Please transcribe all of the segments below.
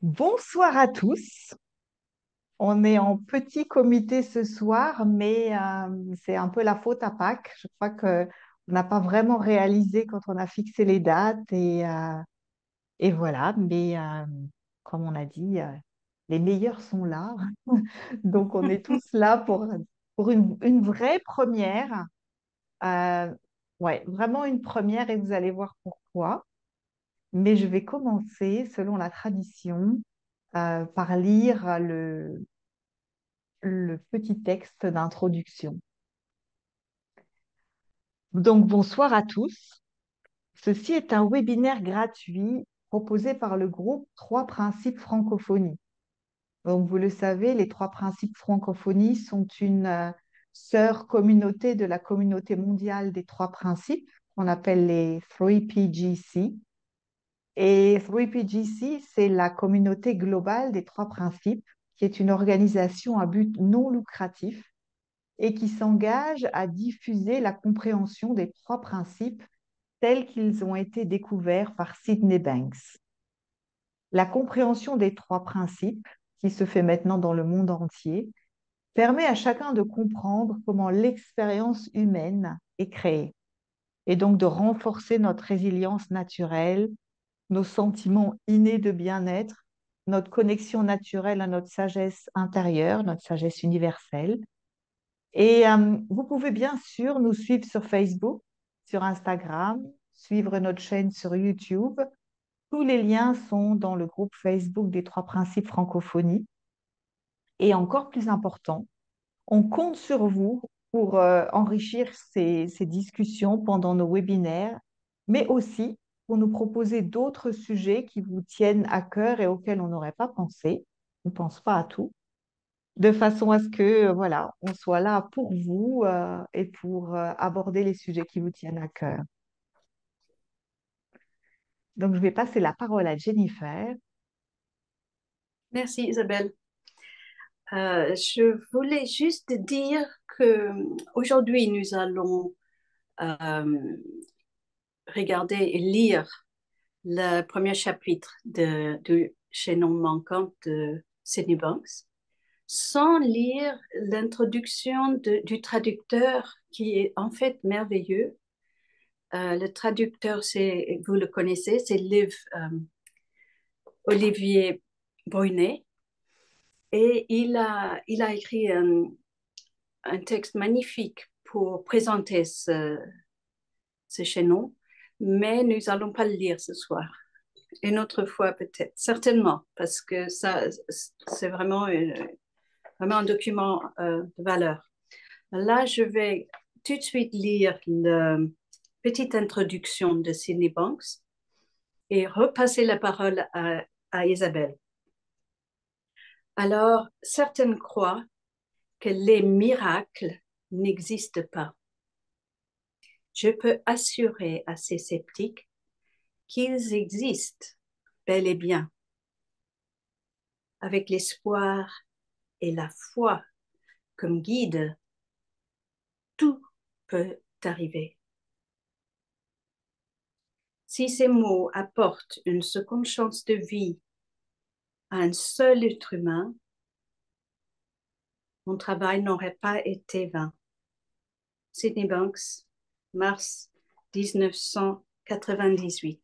Bonsoir à tous. On est en petit comité ce soir, mais c'est un peu la faute à Pâques. Je crois que on n'a pas vraiment réalisé quand on a fixé les dates et voilà. Mais comme on a dit, les meilleurs sont là. Donc on est tous là pour une vraie première. Euh, ouais, vraiment une première et vous allez voir pourquoi. Mais je vais commencer, selon la tradition, par lire le petit texte d'introduction. Donc, bonsoir à tous. Ceci est un webinaire gratuit proposé par le groupe Trois Principes Francophonie. Donc, vous le savez, les Trois Principes Francophonie sont une sœur communauté de la communauté mondiale des Trois Principes, qu'on appelle les 3PGC. Et 3PGC, c'est la communauté globale des Trois Principes, qui est une organisation à but non lucratif et qui s'engage à diffuser la compréhension des trois principes tels qu'ils ont été découverts par Sydney Banks. La compréhension des trois principes, qui se fait maintenant dans le monde entier, permet à chacun de comprendre comment l'expérience humaine est créée et donc de renforcer notre résilience naturelle, nos sentiments innés de bien-être, notre connexion naturelle à notre sagesse intérieure, notre sagesse universelle. Et vous pouvez bien sûr nous suivre sur Facebook, sur Instagram, suivre notre chaîne sur YouTube. Tous les liens sont dans le groupe Facebook des Trois Principes Francophonie. Et encore plus important, on compte sur vous pour enrichir ces discussions pendant nos webinaires, mais aussi pour nous proposer d'autres sujets qui vous tiennent à cœur et auxquels on n'aurait pas pensé. On ne pense pas à tout de façon à ce que, voilà, on soit là pour vous et pour aborder les sujets qui vous tiennent à cœur. Donc, je vais passer la parole à Jennifer. Merci Isabelle. Je voulais juste dire que aujourd'hui nous allons euh, regarder et lire le premier chapitre du chaînon manquant de Sydney Banks, sans lire l'introduction du traducteur qui est en fait merveilleux. Le traducteur, vous le connaissez, c'est Olivier Brunet. Et il a écrit un texte magnifique pour présenter ce chaînon, mais nous n'allons pas le lire ce soir. Une autre fois peut-être, certainement, parce que ça, c'est vraiment un document de valeur. Là, je vais tout de suite lire la petite introduction de Sydney Banks et repasser la parole à Isabelle. Alors, certaines croient que les miracles n'existent pas. Je peux assurer à ces sceptiques qu'ils existent bel et bien. Avec l'espoir et la foi comme guide, tout peut arriver. Si ces mots apportent une seconde chance de vie à un seul être humain, mon travail n'aurait pas été vain. Sydney Banks, mars 1998.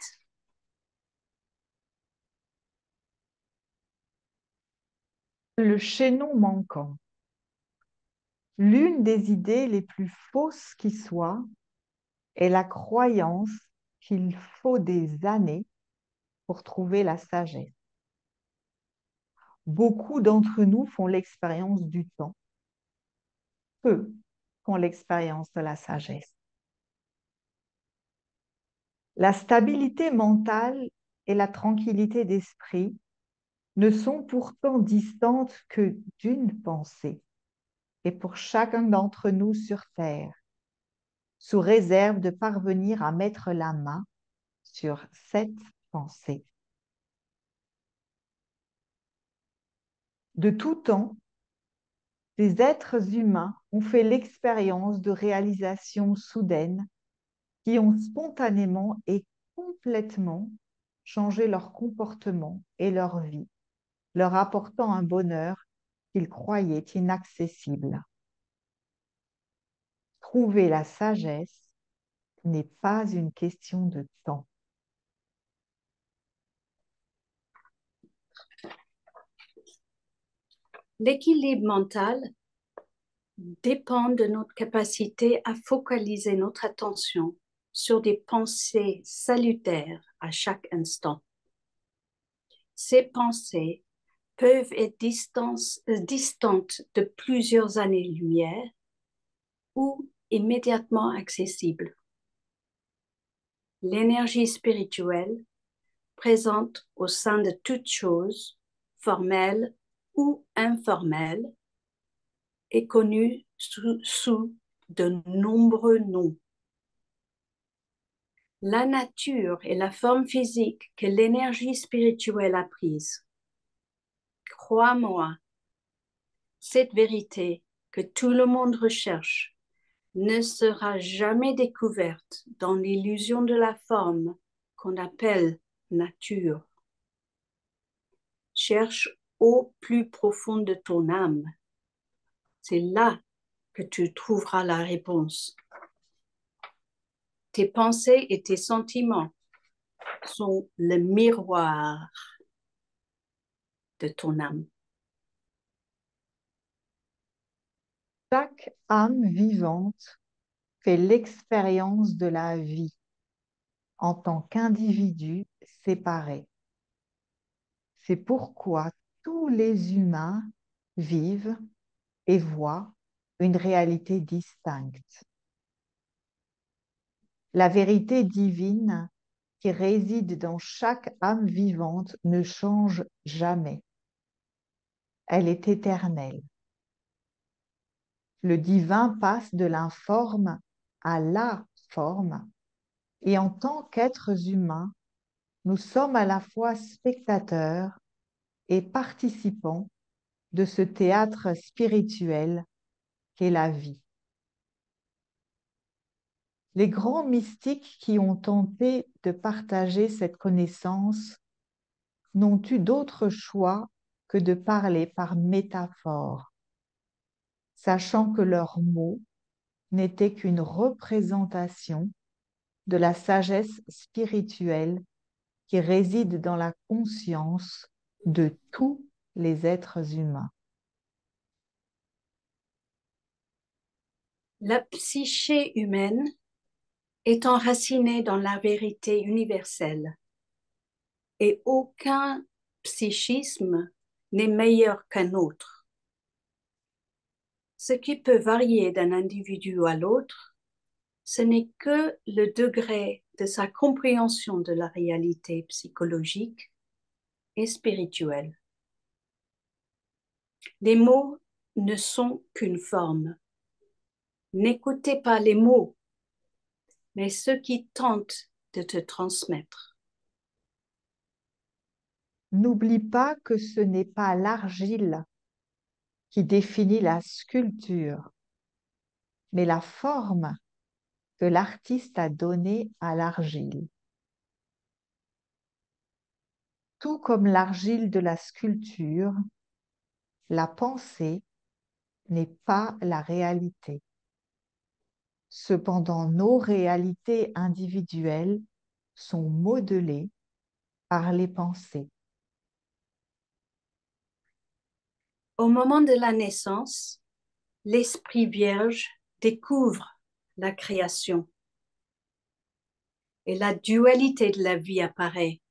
Le chaînon manquant. L'une des idées les plus fausses qui soient est la croyance qu'il faut des années pour trouver la sagesse. Beaucoup d'entre nous font l'expérience du temps. Peu font l'expérience de la sagesse. La stabilité mentale et la tranquillité d'esprit ne sont pourtant distantes que d'une pensée, et pour chacun d'entre nous sur Terre, sous réserve de parvenir à mettre la main sur cette pensée. De tout temps, des êtres humains ont fait l'expérience de réalisations soudaines qui ont spontanément et complètement changé leur comportement et leur vie. leur apportant un bonheur qu'ils croyaient inaccessible. Trouver la sagesse n'est pas une question de temps. L'équilibre mental dépend de notre capacité à focaliser notre attention sur des pensées salutaires à chaque instant. Ces pensées peuvent être distantes de plusieurs années-lumière ou immédiatement accessibles. L'énergie spirituelle présente au sein de toute chose, formelle ou informelle, est connue sous de nombreux noms. La nature et la forme physique que l'énergie spirituelle a prise. Crois-moi, cette vérité que tout le monde recherche ne sera jamais découverte dans l'illusion de la forme qu'on appelle nature. Cherche au plus profond de ton âme. C'est là que tu trouveras la réponse. Tes pensées et tes sentiments sont le miroir de ton âme. Chaque âme vivante fait l'expérience de la vie en tant qu'individu séparé. C'est pourquoi tous les humains vivent et voient une réalité distincte. La vérité divine qui réside dans chaque âme vivante ne change jamais. Elle est éternelle. Le divin passe de l'informe à la forme, et en tant qu'êtres humains, nous sommes à la fois spectateurs et participants de ce théâtre spirituel qu'est la vie. Les grands mystiques qui ont tenté de partager cette connaissance n'ont eu d'autre choix que de parler par métaphore, sachant que leurs mots n'étaient qu'une représentation de la sagesse spirituelle qui réside dans la conscience de tous les êtres humains. La psyché humaine est enracinée dans la vérité universelle et aucun psychisme n'est meilleur qu'un autre. Ce qui peut varier d'un individu à l'autre, ce n'est que le degré de sa compréhension de la réalité psychologique et spirituelle. Les mots ne sont qu'une forme. N'écoutez pas les mots, mais ceux qui tentent de te transmettre. N'oublie pas que ce n'est pas l'argile qui définit la sculpture, mais la forme que l'artiste a donnée à l'argile. Tout comme l'argile de la sculpture, la pensée n'est pas la réalité. Cependant, nos réalités individuelles sont modelées par les pensées. Au moment de la naissance, l'Esprit Vierge découvre la création et la dualité de la vie apparaît.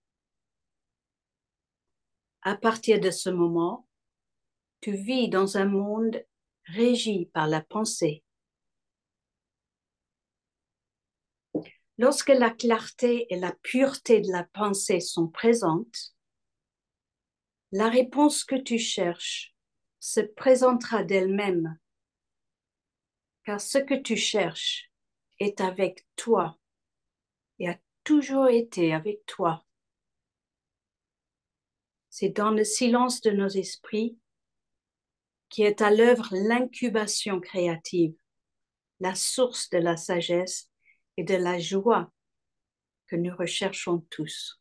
À partir de ce moment, tu vis dans un monde régi par la pensée. Lorsque la clarté et la pureté de la pensée sont présentes, la réponse que tu cherches se présentera d'elle-même, car ce que tu cherches est avec toi et a toujours été avec toi. C'est dans le silence de nos esprits qui est à l'œuvre l'incubation créative, la source de la sagesse et de la joie que nous recherchons tous.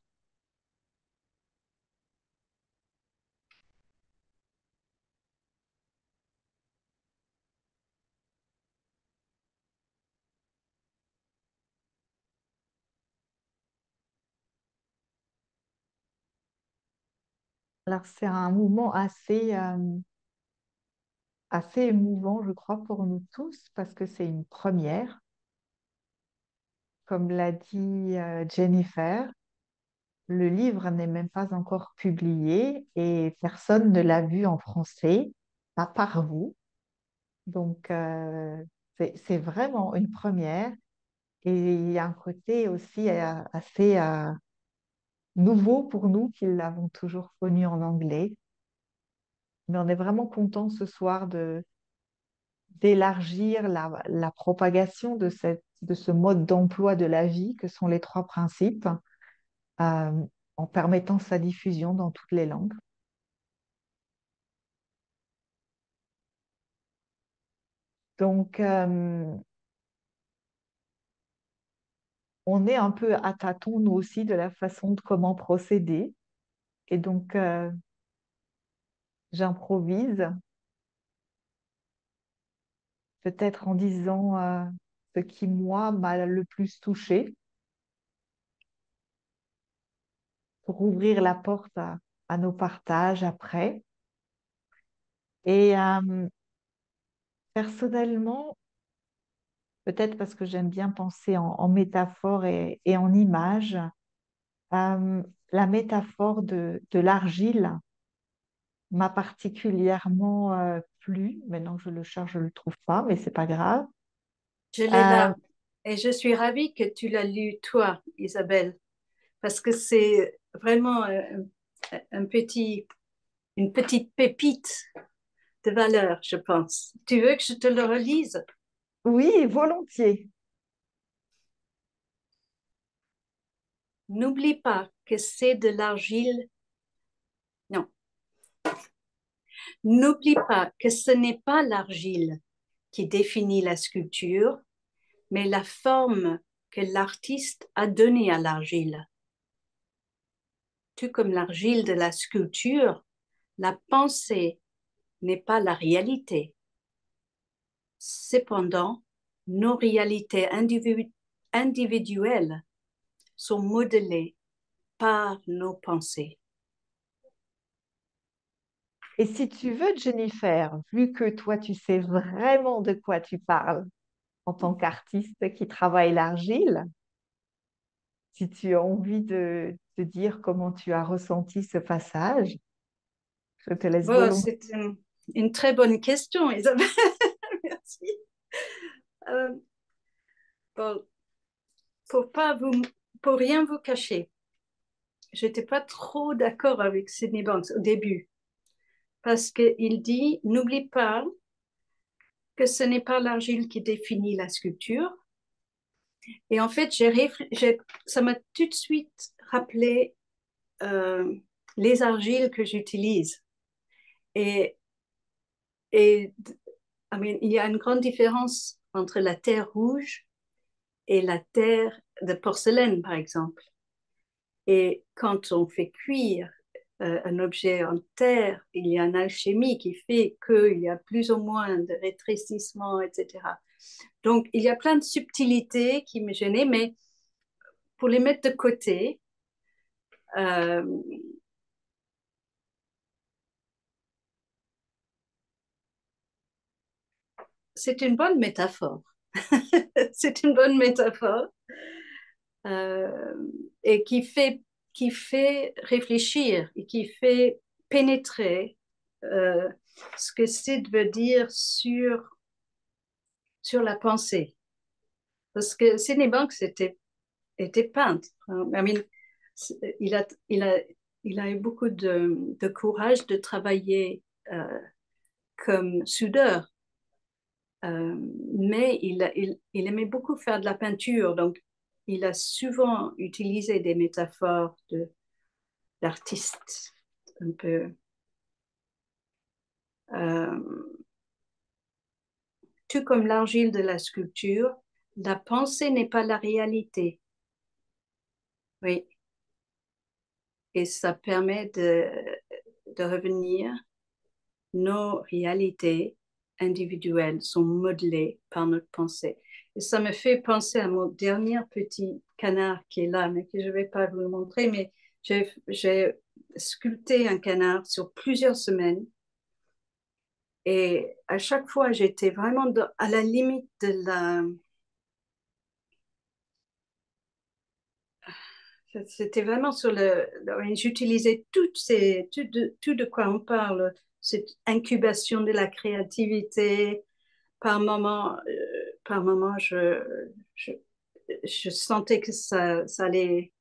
Alors, c'est un moment assez émouvant, je crois, pour nous tous, parce que c'est une première. Comme l'a dit Jennifer, le livre n'est même pas encore publié et personne ne l'a vu en français, à part vous. Donc, c'est vraiment une première. Et il y a un côté aussi assez nouveau pour nous qui l'avons toujours connu en anglais. Mais on est vraiment content ce soir d'élargir la propagation de ce mode d'emploi de la vie que sont les trois principes, euh, en permettant sa diffusion dans toutes les langues. Donc, on est un peu à tâtons, nous aussi, de la façon de comment procéder. Et donc, j'improvise, peut-être en disant ce qui, moi, m'a le plus touchée pour ouvrir la porte à nos partages après. Et personnellement, peut-être parce que j'aime bien penser en métaphore et en image, euh, la métaphore de l'argile m'a particulièrement plu. Maintenant que je le cherche, je ne le trouve pas, mais c'est pas grave. Je l'ai Euh, là. Et je suis ravie que tu l'as lu, toi, Isabelle, parce que c'est vraiment une petite pépite de valeur, je pense. Tu veux que je te le relise? oui, volontiers. N'oublie pas que c'est de l'argile. Non, n'oublie pas que ce n'est pas l'argile qui définit la sculpture, mais la forme que l'artiste a donnée à l'argile. Tout comme l'argile de la sculpture, la pensée n'est pas la réalité. Cependant, nos réalités individuelles sont modelées par nos pensées. Et si tu veux, Jennifer, vu que toi, tu sais vraiment de quoi tu parles en tant qu'artiste qui travaille l'argile, si tu as envie de dire comment tu as ressenti ce passage, je te laisse Bon, volontiers. c'est une très bonne question, Isabelle. Merci. Euh, bon, pour pas vous, pour rien vous cacher, j'étais pas trop d'accord avec Sydney Banks au début parce qu'il dit n'oublie pas que ce n'est pas l'argile qui définit la sculpture. Et en fait, ça m'a tout de suite rappelé euh, les argiles que j'utilise. Et, et I mean, il y a une grande différence entre la terre rouge et la terre de porcelaine, par exemple. Et quand on fait cuire un objet en terre, il y a une alchimie qui fait qu'il y a plus ou moins de rétrécissement, etc. Donc, il y a plein de subtilités qui me gênaient, mais pour les mettre de côté, euh, c'est une bonne métaphore. C'est une bonne métaphore euh, et qui fait réfléchir et qui fait pénétrer euh, ce que Sid veut dire sur la pensée. Parce que Sidney Banks était peintre. I mean, il, a, il, a, il a eu beaucoup de courage de travailler comme soudeur. Mais il aimait beaucoup faire de la peinture, donc il a souvent utilisé des métaphores d'artistes un peu. Euh, tout comme l'argile de la sculpture, la pensée n'est pas la réalité. Oui, et ça permet de revenir. Nos réalités individuelles sont modelées par notre pensée. Et ça me fait penser à mon dernier petit canard qui est là, mais que je ne vais pas vous le montrer, mais J'ai sculpté un canard sur plusieurs semaines et à chaque fois, j'étais vraiment à la limite de la... C'était vraiment sur j'utilisais tout de quoi on parle, cette incubation de la créativité. Par moment je, je sentais que ça allait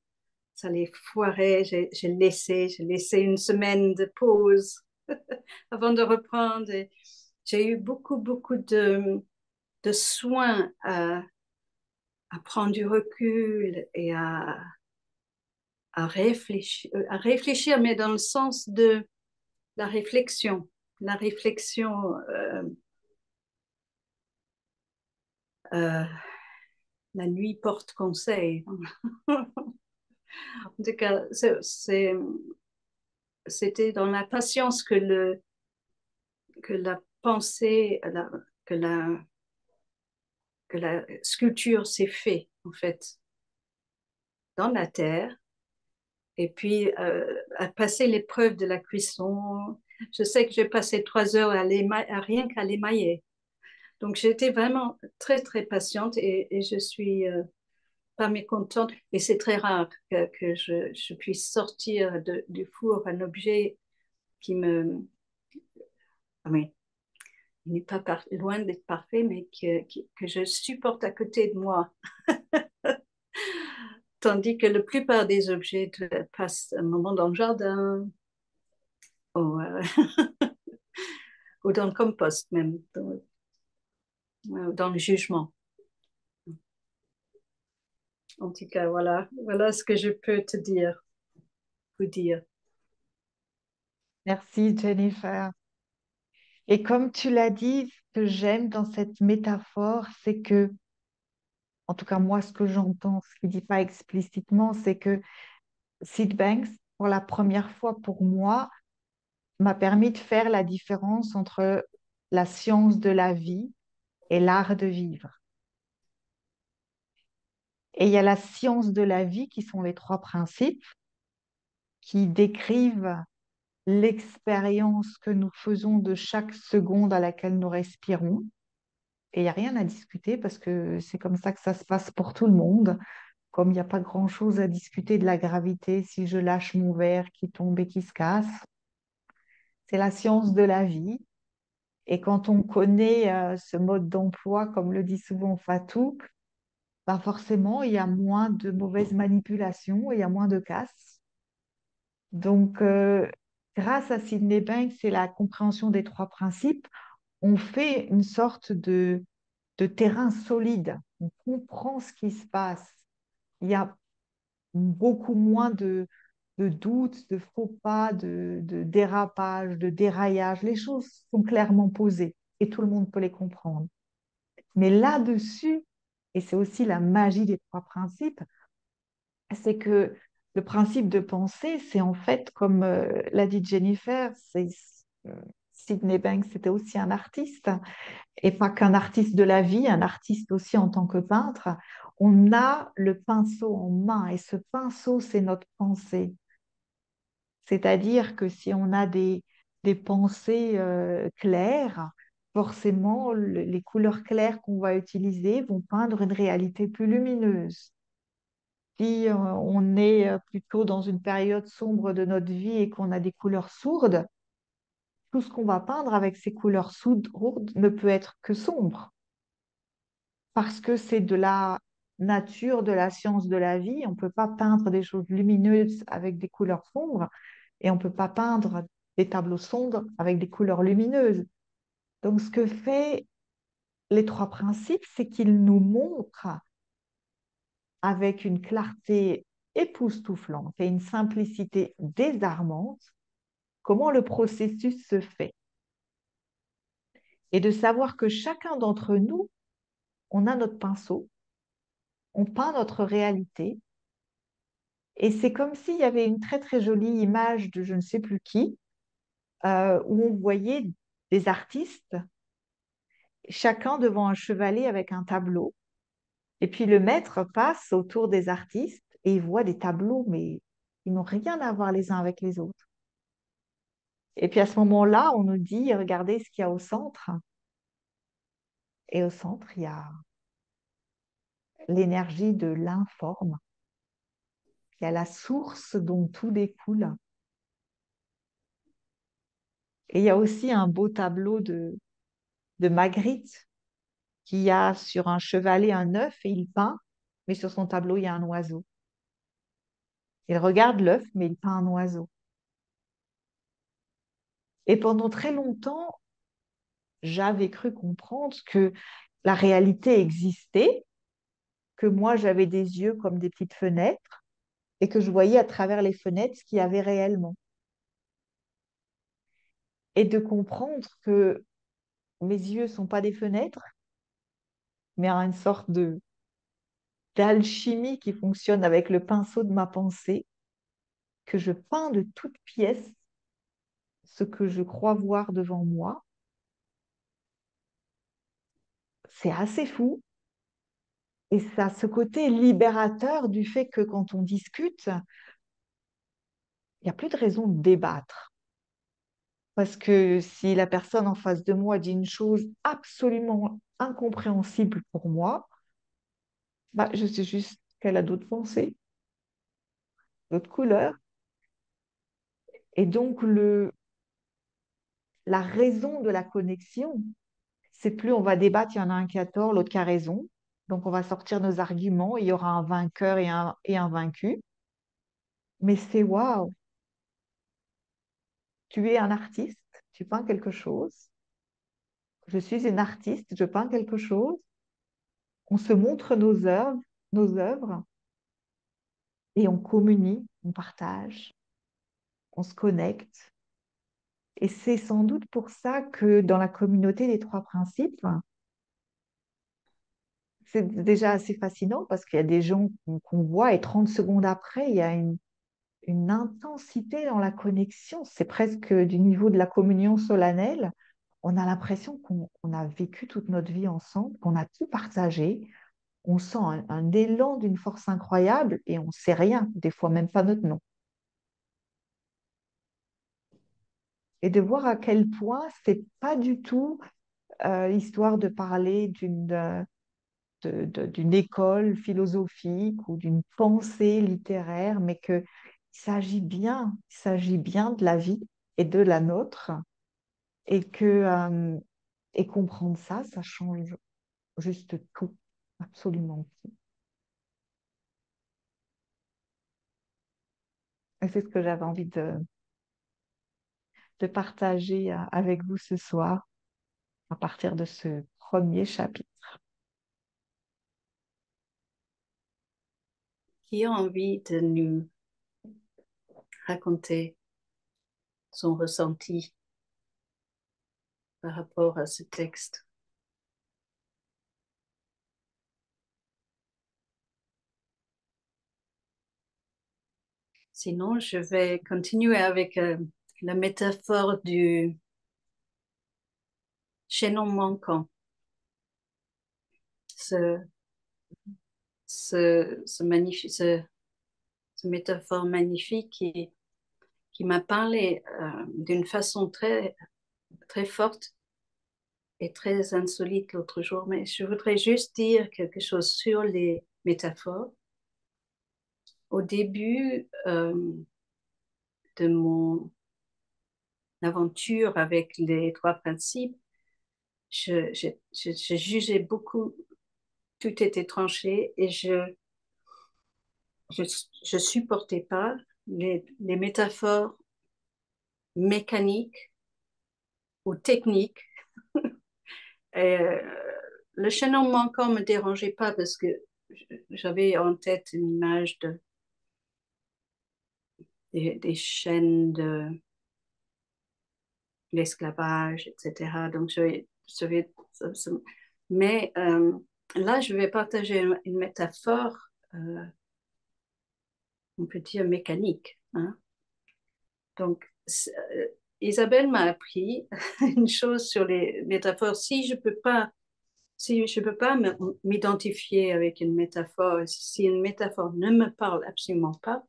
foirer. J'ai laissé une semaine de pause avant de reprendre. Et j'ai eu beaucoup de soins à prendre du recul et à réfléchir, mais dans le sens de la réflexion. La réflexion, euh, la nuit porte conseil. En tout cas, c'était dans la patience que la pensée, que la sculpture s'est faite, en fait, dans la terre. Et puis, à passer l'épreuve de la cuisson, je sais que j'ai passé 3 heures à rien qu'à l'émailler. Donc, j'étais vraiment très patiente et je suis pas mécontente. Et c'est très rare que je puisse sortir du four un objet qui me... Ah oui, il n'est pas loin d'être parfait, mais que je supporte à côté de moi. Tandis que la plupart des objets passent un moment dans le jardin ou, ou dans le compost même, dans le jugement. En tout cas, voilà ce que je peux vous dire. Merci Jennifer. Et comme tu l'as dit, ce que j'aime dans cette métaphore, c'est que, en tout cas moi, ce que j'entends, ce qu'il ne dit pas explicitement, c'est que Sid Banks, pour la première fois pour moi, m'a permis de faire la différence entre la science de la vie et l'art de vivre. Et il y a la science de la vie qui sont les trois principes qui décrivent l'expérience que nous faisons de chaque seconde à laquelle nous respirons. Et il n'y a rien à discuter parce que c'est comme ça que ça se passe pour tout le monde. Comme il n'y a pas grand-chose à discuter de la gravité si je lâche mon verre qui tombe et qui se casse. C'est la science de la vie. Et quand on connaît ce mode d'emploi, comme le dit souvent Fatou, bah forcément, il y a moins de mauvaises manipulations et il y a moins de casse. Donc, grâce à Sydney Banks et la compréhension des trois principes, on fait une sorte de terrain solide. On comprend ce qui se passe. Il y a beaucoup moins de doutes, de faux pas, de dérapages, de déraillage. Les choses sont clairement posées et tout le monde peut les comprendre. Mais là-dessus, et c'est aussi la magie des trois principes, c'est que le principe de pensée, c'est en fait, comme l'a dit Jennifer, euh, Sydney Banks, c'était aussi un artiste, et pas qu'un artiste de la vie, un artiste aussi en tant que peintre. On a le pinceau en main, et ce pinceau, c'est notre pensée. C'est-à-dire que si on a des pensées claires, forcément, les couleurs claires qu'on va utiliser vont peindre une réalité plus lumineuse. Si on est plutôt dans une période sombre de notre vie et qu'on a des couleurs sourdes, tout ce qu'on va peindre avec ces couleurs sourdes ne peut être que sombre, parce que c'est de la nature, de la science de la vie. On ne peut pas peindre des choses lumineuses avec des couleurs sombres et on ne peut pas peindre des tableaux sombres avec des couleurs lumineuses. Donc, ce que fait les trois principes, c'est qu'ils nous montrent avec une clarté époustouflante et une simplicité désarmante comment le processus se fait. Et de savoir que chacun d'entre nous, on a notre pinceau, on peint notre réalité. Et c'est comme s'il y avait une très jolie image de je ne sais plus qui, où on voyait des artistes, chacun devant un chevalet avec un tableau. Et puis le maître passe autour des artistes et il voit des tableaux, mais Ils n'ont rien à voir les uns avec les autres. Et puis à ce moment-là, on nous dit, regardez ce qu'il y a au centre. Et au centre, il y a l'énergie de l'informe. Il y a la source dont tout découle. Et il y a aussi un beau tableau de Magritte qui a sur un chevalet un œuf et il peint, mais sur son tableau, il y a un oiseau. Il regarde l'œuf, mais il peint un oiseau. Et pendant très longtemps, j'avais cru comprendre que la réalité existait, que moi, j'avais des yeux comme des petites fenêtres et que je voyais à travers les fenêtres ce qu'il y avait réellement. Et de comprendre que mes yeux ne sont pas des fenêtres, mais une sorte de d'alchimie qui fonctionne avec le pinceau de ma pensée, que je peins de toutes pièces ce que je crois voir devant moi. C'est assez fou. Et ça a ce côté libérateur du fait que quand on discute, il n'y a plus de raison de débattre. Parce que si la personne en face de moi dit une chose absolument incompréhensible pour moi, bah, je sais juste qu'elle a d'autres pensées, d'autres couleurs. Et donc, la raison de la connexion, c'est plus on va débattre, il y en a un qui a tort, l'autre qui a raison. Donc, on va sortir nos arguments, il y aura un vainqueur et un vaincu. Mais c'est waouh, tu es un artiste, tu peins quelque chose. Je suis une artiste, je peins quelque chose. On se montre nos œuvres et on communie, on partage, on se connecte. Et c'est sans doute pour ça que dans la communauté des trois principes, c'est déjà assez fascinant parce qu'il y a des gens qu'on voit et 30 secondes après, il y a une intensité dans la connexion. C'est presque du niveau de la communion solennelle. On a l'impression qu'on a vécu toute notre vie ensemble, qu'on a tout partagé. On sent un élan d'une force incroyable et on ne sait rien, des fois même pas notre nom. Et de voir à quel point c'est pas du tout histoire de parler d'une école philosophique ou d'une pensée littéraire, mais il s'agit bien de la vie et de la nôtre, et et comprendre ça, ça change juste tout, absolument tout. Et c'est ce que j'avais envie de partager avec vous ce soir à partir de ce premier chapitre. Qui a envie de nous raconter son ressenti par rapport à ce texte? Sinon, je vais continuer avec la métaphore du chaînon manquant. Ce, ce métaphore magnifique qui m'a parlé d'une façon très, très forte et très insolite l'autre jour. Mais je voudrais juste dire quelque chose sur les métaphores. Au début de mon aventure avec les trois principes, je jugeais beaucoup, tout était tranché et je supportais pas les métaphores mécaniques ou techniques. Et, le chaînon manquant me dérangeait pas parce que j'avais en tête une image des chaînes de l'esclavage, etc. Donc, mais là, je vais partager une métaphore, on peut dire mécanique. Hein. Donc, Isabelle m'a appris une chose sur les métaphores. Si je peux pas m'identifier avec une métaphore, si une métaphore ne me parle absolument pas,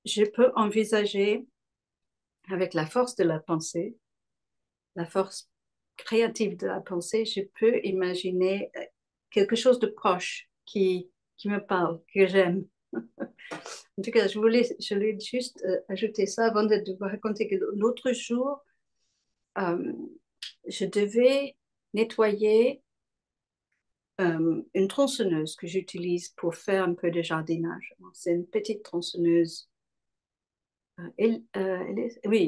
je peux envisager, avec la force de la pensée, la force créative de la pensée, je peux imaginer quelque chose de proche qui me parle, que j'aime. En tout cas, je voulais juste ajouter ça avant de vous raconter que l'autre jour, euh, je devais nettoyer une tronçonneuse que j'utilise pour faire un peu de jardinage. C'est une petite tronçonneuse. Oui,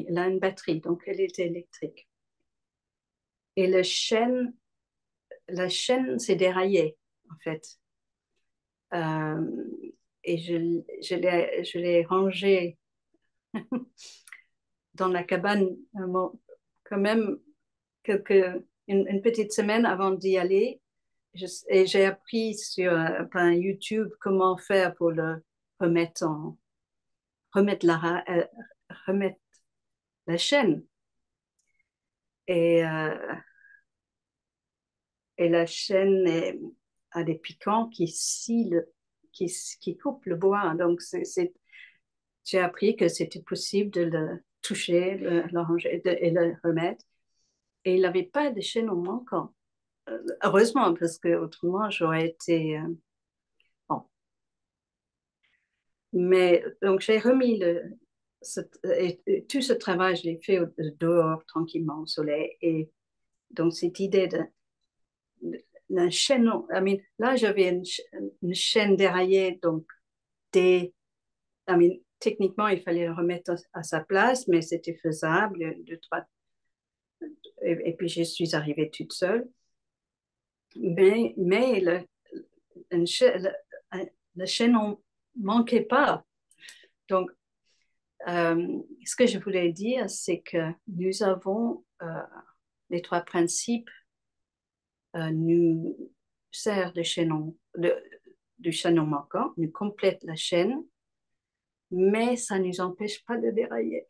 elle a une batterie, donc elle est électrique. Et la chaîne s'est déraillée, en fait. Euh, et je l'ai rangée dans la cabane quand même une petite semaine avant d'y aller. Et j'ai appris sur YouTube comment faire pour le remettre remettre remettre la chaîne. Et, euh, et la chaîne a des piquants qui scellent, qui coupent le bois. Donc, j'ai appris que c'était possible de le toucher, le ranger et le remettre. Et il n'avait pas de chaînon manquant. Heureusement, parce que autrement, j'aurais été. Bon. Mais donc, j'ai remis et tout ce travail, je l'ai fait dehors, tranquillement, au soleil. Et donc, cette idée d'un chaînon, là, j'avais une chaîne déraillée, donc des. Techniquement, il fallait le remettre à sa place, mais c'était faisable. Deux, trois, et puis, je suis arrivée toute seule. Mais le chaînon manquait pas. Donc, ce que je voulais dire, c'est que nous avons les trois principes nous sert du chaînon manquant, nous complète la chaîne, mais ça ne nous empêche pas de dérailler.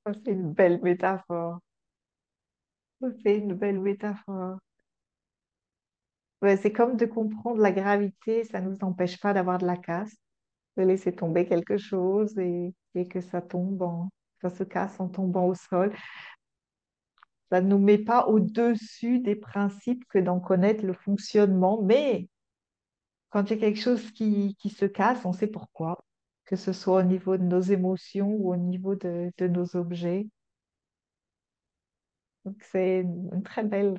Ça, c'est une belle métaphore. Ça, c'est une belle métaphore. Ouais, c'est comme de comprendre la gravité, ça ne nous empêche pas d'avoir de la casse, de laisser tomber quelque chose et que ça se casse en tombant au sol. Ça ne nous met pas au-dessus des principes que d'en connaître le fonctionnement, mais quand il y a quelque chose qui se casse, on sait pourquoi, que ce soit au niveau de nos émotions ou au niveau de nos objets. Donc c'est une très belle,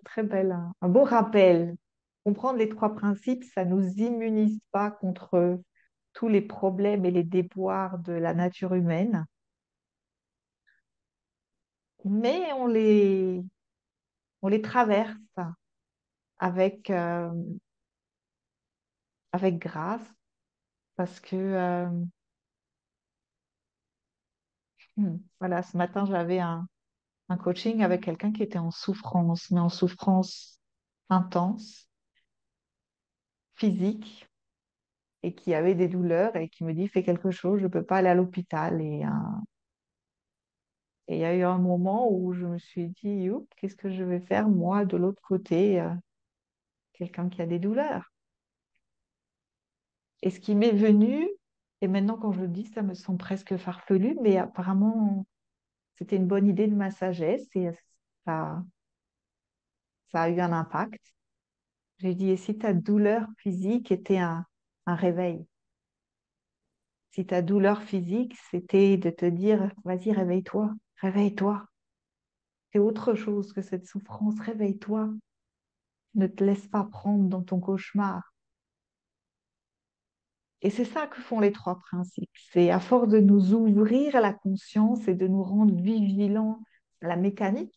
un beau rappel. Comprendre les trois principes, ça ne nous immunise pas contre tous les problèmes et les déboires de la nature humaine, mais on les traverse avec, avec grâce parce que voilà, ce matin j'avais un coaching avec quelqu'un qui était en souffrance, mais en souffrance intense, physique, et qui avait des douleurs et qui me dit, fais quelque chose, je ne peux pas aller à l'hôpital. Et il y a eu un moment où je me suis dit, oups, qu'est-ce que je vais faire moi de l'autre côté, quelqu'un qui a des douleurs. Et ce qui m'est venu, et maintenant quand je le dis, ça me semble presque farfelu, mais apparemment, c'était une bonne idée de ma sagesse et ça, ça a eu un impact. J'ai dit, et si ta douleur physique était un réveil? Si ta douleur physique, c'était de te dire, vas-y, réveille-toi, réveille-toi. C'est autre chose que cette souffrance, réveille-toi. Ne te laisse pas prendre dans ton cauchemar. Et c'est ça que font les trois principes. C'est à force de nous ouvrir à la conscience et de nous rendre vigilants à la mécanique,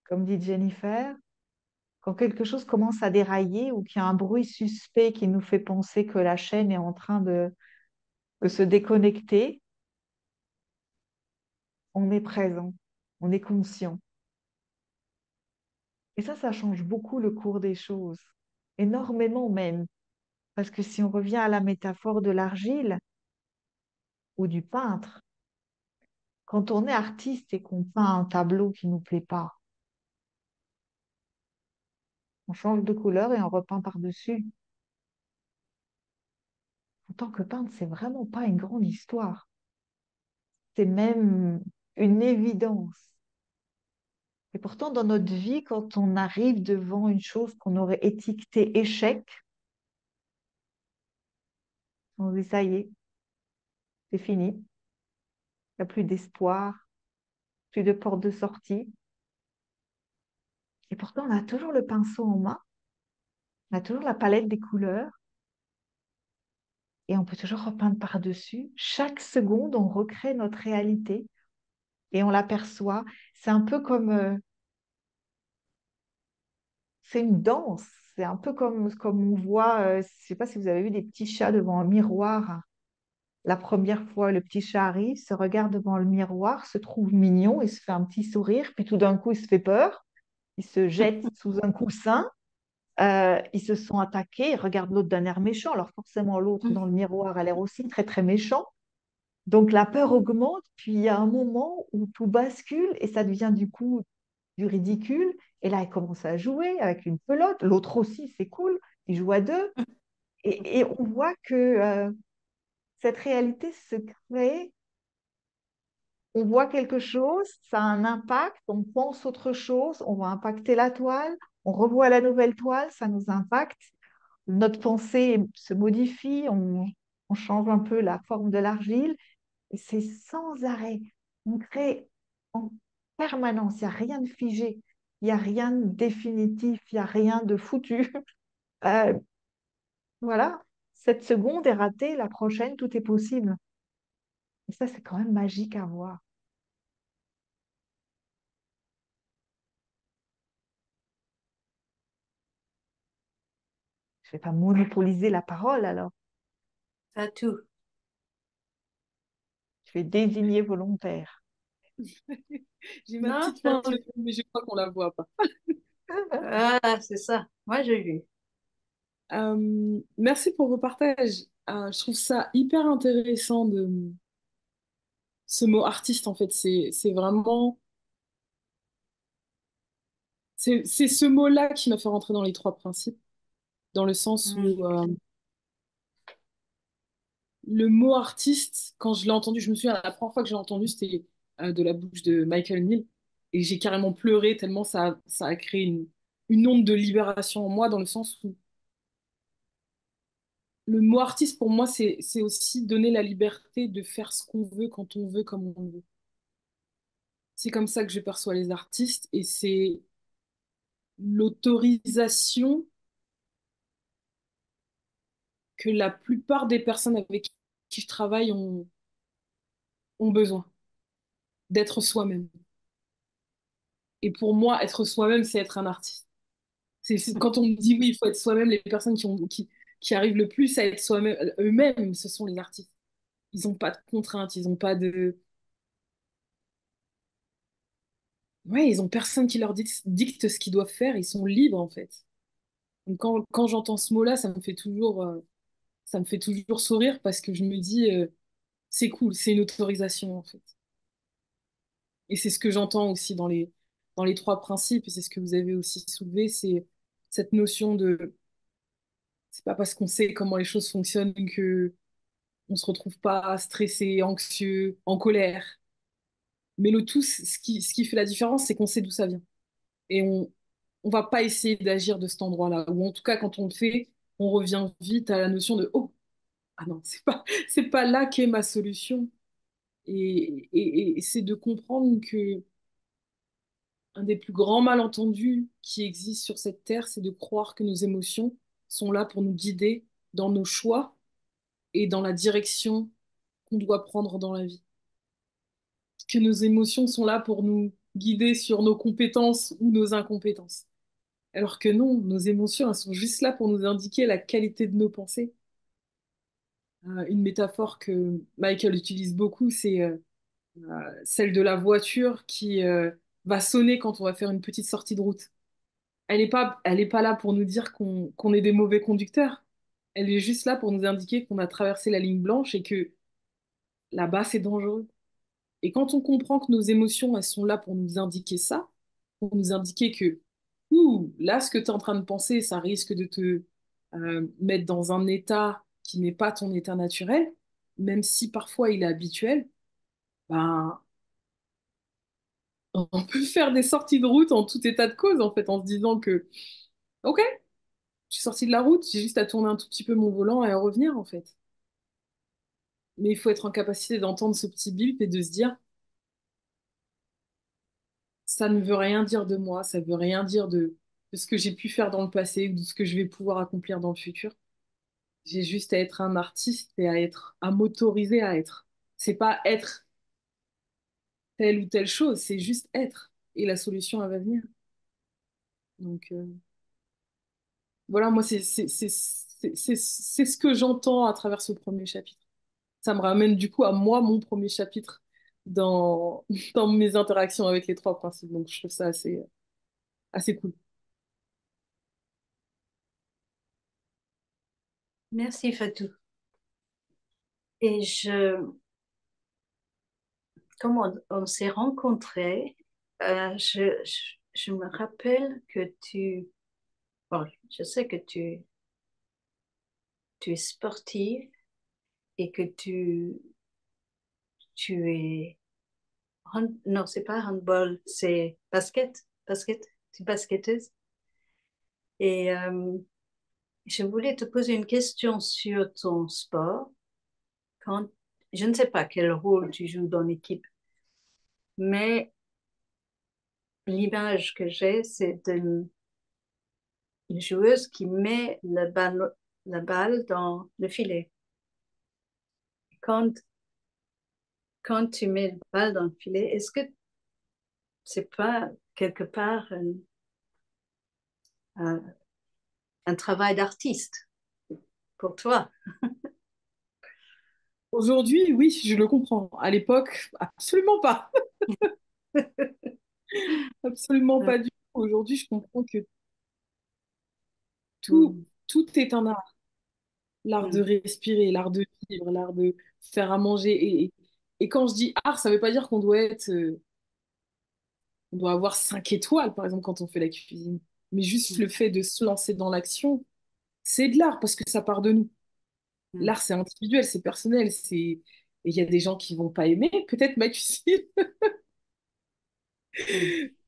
comme dit Jennifer, quand quelque chose commence à dérailler ou qu'il y a un bruit suspect qui nous fait penser que la chaîne est en train de se déconnecter, on est présent, on est conscient. Et ça change beaucoup le cours des choses, énormément même. Parce que si on revient à la métaphore de l'argile ou du peintre, quand on est artiste et qu'on peint un tableau qui ne nous plaît pas, On change de couleur et on repeint par-dessus. En tant que peintre, c'est vraiment pas une grande histoire. C'est même une évidence. Et pourtant, dans notre vie, quand on arrive devant une chose qu'on aurait étiquetée échec, on se dit ça y est, c'est fini. Il n'y a plus d'espoir, plus de porte de sortie. Et pourtant, on a toujours le pinceau en main, on a toujours la palette des couleurs et on peut toujours repeindre par-dessus. Chaque seconde, on recrée notre réalité et on l'aperçoit. C'est un peu comme, c'est une danse. C'est un peu comme on voit, je ne sais pas si vous avez vu des petits chats devant un miroir. La première fois, le petit chat arrive, se regarde devant le miroir, se trouve mignon, il se fait un petit sourire, puis tout d'un coup, il se fait peur, il se jette sous un coussin, ils se sont attaqués, il regarde l'autre d'un air méchant, alors forcément l'autre dans le miroir a l'air aussi très très méchant. Donc la peur augmente, puis il y a un moment où tout bascule et ça devient du coup du ridicule. Et là, il commence à jouer avec une pelote, l'autre aussi, c'est cool, il joue à deux. Et on voit que cette réalité se crée. On voit quelque chose, ça a un impact, on pense autre chose, on va impacter la toile, on revoit la nouvelle toile, ça nous impacte. Notre pensée se modifie, on change un peu la forme de l'argile et c'est sans arrêt. On crée en permanence, il n'y a rien de figé, il n'y a rien de définitif, il n'y a rien de foutu. Euh, voilà, cette seconde est ratée, la prochaine, tout est possible. Et ça, c'est quand même magique à voir. Je ne vais pas monopoliser la parole alors. Ça tout. Je vais désigner volontaire. J'ai ma Non, petite ça main tout. levée, mais je crois qu'on la voit pas. Ah, c'est ça. Moi, j'ai vu. Merci pour vos partages. Je trouve ça hyper intéressant de ce mot artiste en fait. C'est vraiment c'est ce mot-là qui m'a fait rentrer dans les trois principes, dans le sens Mm. où le mot artiste, quand je l'ai entendu, je me souviens la première fois que j'ai entendu, c'était de la bouche de Michael Neal, et j'ai carrément pleuré tellement ça a créé une onde de libération en moi, dans le sens où le mot artiste, pour moi, c'est aussi donner la liberté de faire ce qu'on veut, quand on veut, comme on veut. C'est comme ça que je perçois les artistes et c'est l'autorisation que la plupart des personnes avec qui je travaille ont besoin d'être soi-même. Et pour moi, être soi-même, c'est être un artiste. Quand on me dit oui, il faut être soi-même, les personnes qui arrivent le plus à être soi-même, eux-mêmes, ce sont les artistes. Ils n'ont pas de contraintes, ils n'ont pas de... Ouais, ils ont personne qui leur dicte ce qu'ils doivent faire, ils sont libres en fait. Donc quand j'entends ce mot-là, ça me fait toujours sourire parce que je me dis, c'est cool, c'est une autorisation en fait. Et c'est ce que j'entends aussi dans les trois principes, et c'est ce que vous avez aussi soulevé, c'est cette notion de, c'est pas parce qu'on sait comment les choses fonctionnent que on se retrouve pas stressé, anxieux, en colère. Mais le tout, ce qui fait la différence, c'est qu'on sait d'où ça vient. Et on va pas essayer d'agir de cet endroit-là. Ou en tout cas, quand on le fait, on revient vite à la notion de, oh, ah non, c'est pas là qu'est ma solution. Et c'est de comprendre que un des plus grands malentendus qui existent sur cette terre, c'est de croire que nos émotions sont là pour nous guider dans nos choix et dans la direction qu'on doit prendre dans la vie. Que nos émotions sont là pour nous guider sur nos compétences ou nos incompétences. Alors que non, nos émotions, elles sont juste là pour nous indiquer la qualité de nos pensées. Une métaphore que Michael utilise beaucoup, c'est celle de la voiture qui va sonner quand on va faire une petite sortie de route. Elle est pas là pour nous dire qu'on est des mauvais conducteurs. Elle est juste là pour nous indiquer qu'on a traversé la ligne blanche et que là-bas, c'est dangereux. Et quand on comprend que nos émotions, elles sont là pour nous indiquer ça, pour nous indiquer que, coup, là, ce que tu es en train de penser, ça risque de te mettre dans un état qui n'est pas ton état naturel, même si parfois il est habituel. Ben, on peut faire des sorties de route en tout état de cause, en fait, en se disant que, OK, je suis sortie de la route, j'ai juste à tourner un tout petit peu mon volant et à revenir, en fait. Mais il faut être en capacité d'entendre ce petit bip et de se dire, ça ne veut rien dire de moi, ça ne veut rien dire de ce que j'ai pu faire dans le passé ou de ce que je vais pouvoir accomplir dans le futur. J'ai juste à être un artiste et à être, à m'autoriser à être. C'est pas être telle ou telle chose, c'est juste être. Et la solution, elle va venir. Donc, voilà, moi, c'est ce que j'entends à travers ce premier chapitre. Ça me ramène du coup à moi, mon premier chapitre dans, dans mes interactions avec les trois principes. Donc, je trouve ça assez cool. Merci Fatou. Et comme on s'est rencontrés, je me rappelle que bon, je sais que tu es sportive et que tu es, non, c'est pas handball, c'est basket, tu es basketteuse. Et je voulais te poser une question sur ton sport. Quand, je ne sais pas quel rôle tu joues dans l'équipe, mais l'image que j'ai, c'est une joueuse qui met la balle dans le filet. Quand, quand tu mets la balle dans le filet, est-ce que c'est pas quelque part un, un travail d'artiste pour toi? Aujourd'hui, oui, je le comprends. À l'époque, absolument pas. Absolument pas du tout. Aujourd'hui, je comprends que tout, Mm, tout est un art. L'art de mm, respirer, l'art de vivre, l'art de faire à manger. Et quand je dis art, ça veut pas dire qu'on doit être, on doit avoir 5 étoiles, par exemple, quand on fait la cuisine. Mais juste mm, le fait de se lancer dans l'action, c'est de l'art parce que ça part de nous. mm, L'art, c'est individuel, c'est personnel, et il y a des gens qui vont pas aimer, peut-être ma cuisine,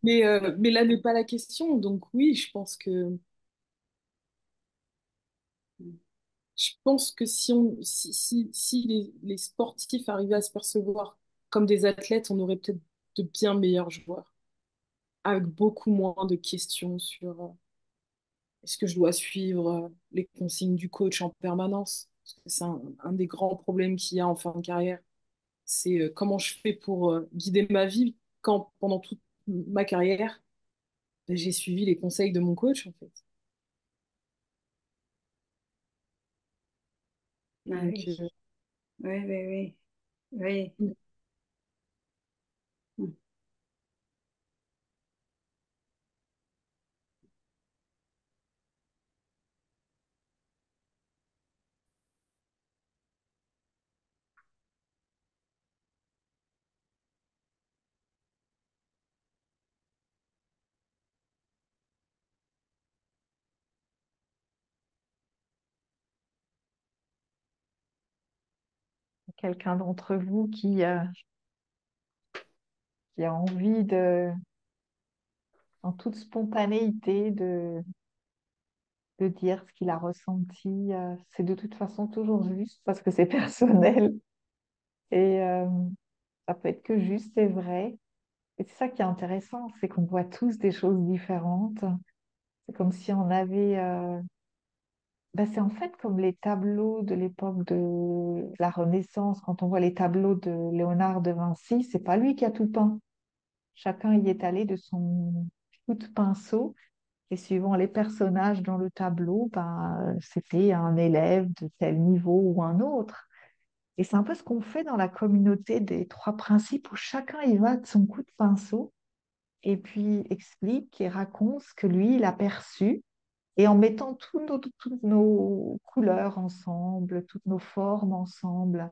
mm, mais là n'est pas la question. Donc oui, mm, je pense que si les sportifs arrivaient à se percevoir comme des athlètes, on aurait peut-être de bien meilleurs joueurs, avec beaucoup moins de questions sur est-ce que je dois suivre les consignes du coach en permanence? Parce que c'est un des grands problèmes qu'il y a en fin de carrière. C'est comment je fais pour guider ma vie quand pendant toute ma carrière, ben, j'ai suivi les conseils de mon coach en fait. ah Donc, oui, oui, oui, oui, oui. Mm. Quelqu'un d'entre vous qui a envie de, en toute spontanéité, de dire ce qu'il a ressenti, c'est de toute façon toujours juste parce que c'est personnel et ça peut être que juste et vrai. Et c'est ça qui est intéressant, c'est qu'on voit tous des choses différentes. C'est comme si on avait... c'est en fait comme les tableaux de l'époque de la Renaissance. Quand on voit les tableaux de Léonard de Vinci, c'est pas lui qui a tout peint. Chacun y est allé de son coup de pinceau. Et suivant les personnages dans le tableau, c'était un élève de tel niveau ou un autre. Et c'est un peu ce qu'on fait dans la communauté des trois principes où chacun y va de son coup de pinceau et puis explique et raconte ce que lui, il a perçu. Et en mettant toutes nos couleurs ensemble, toutes nos formes ensemble,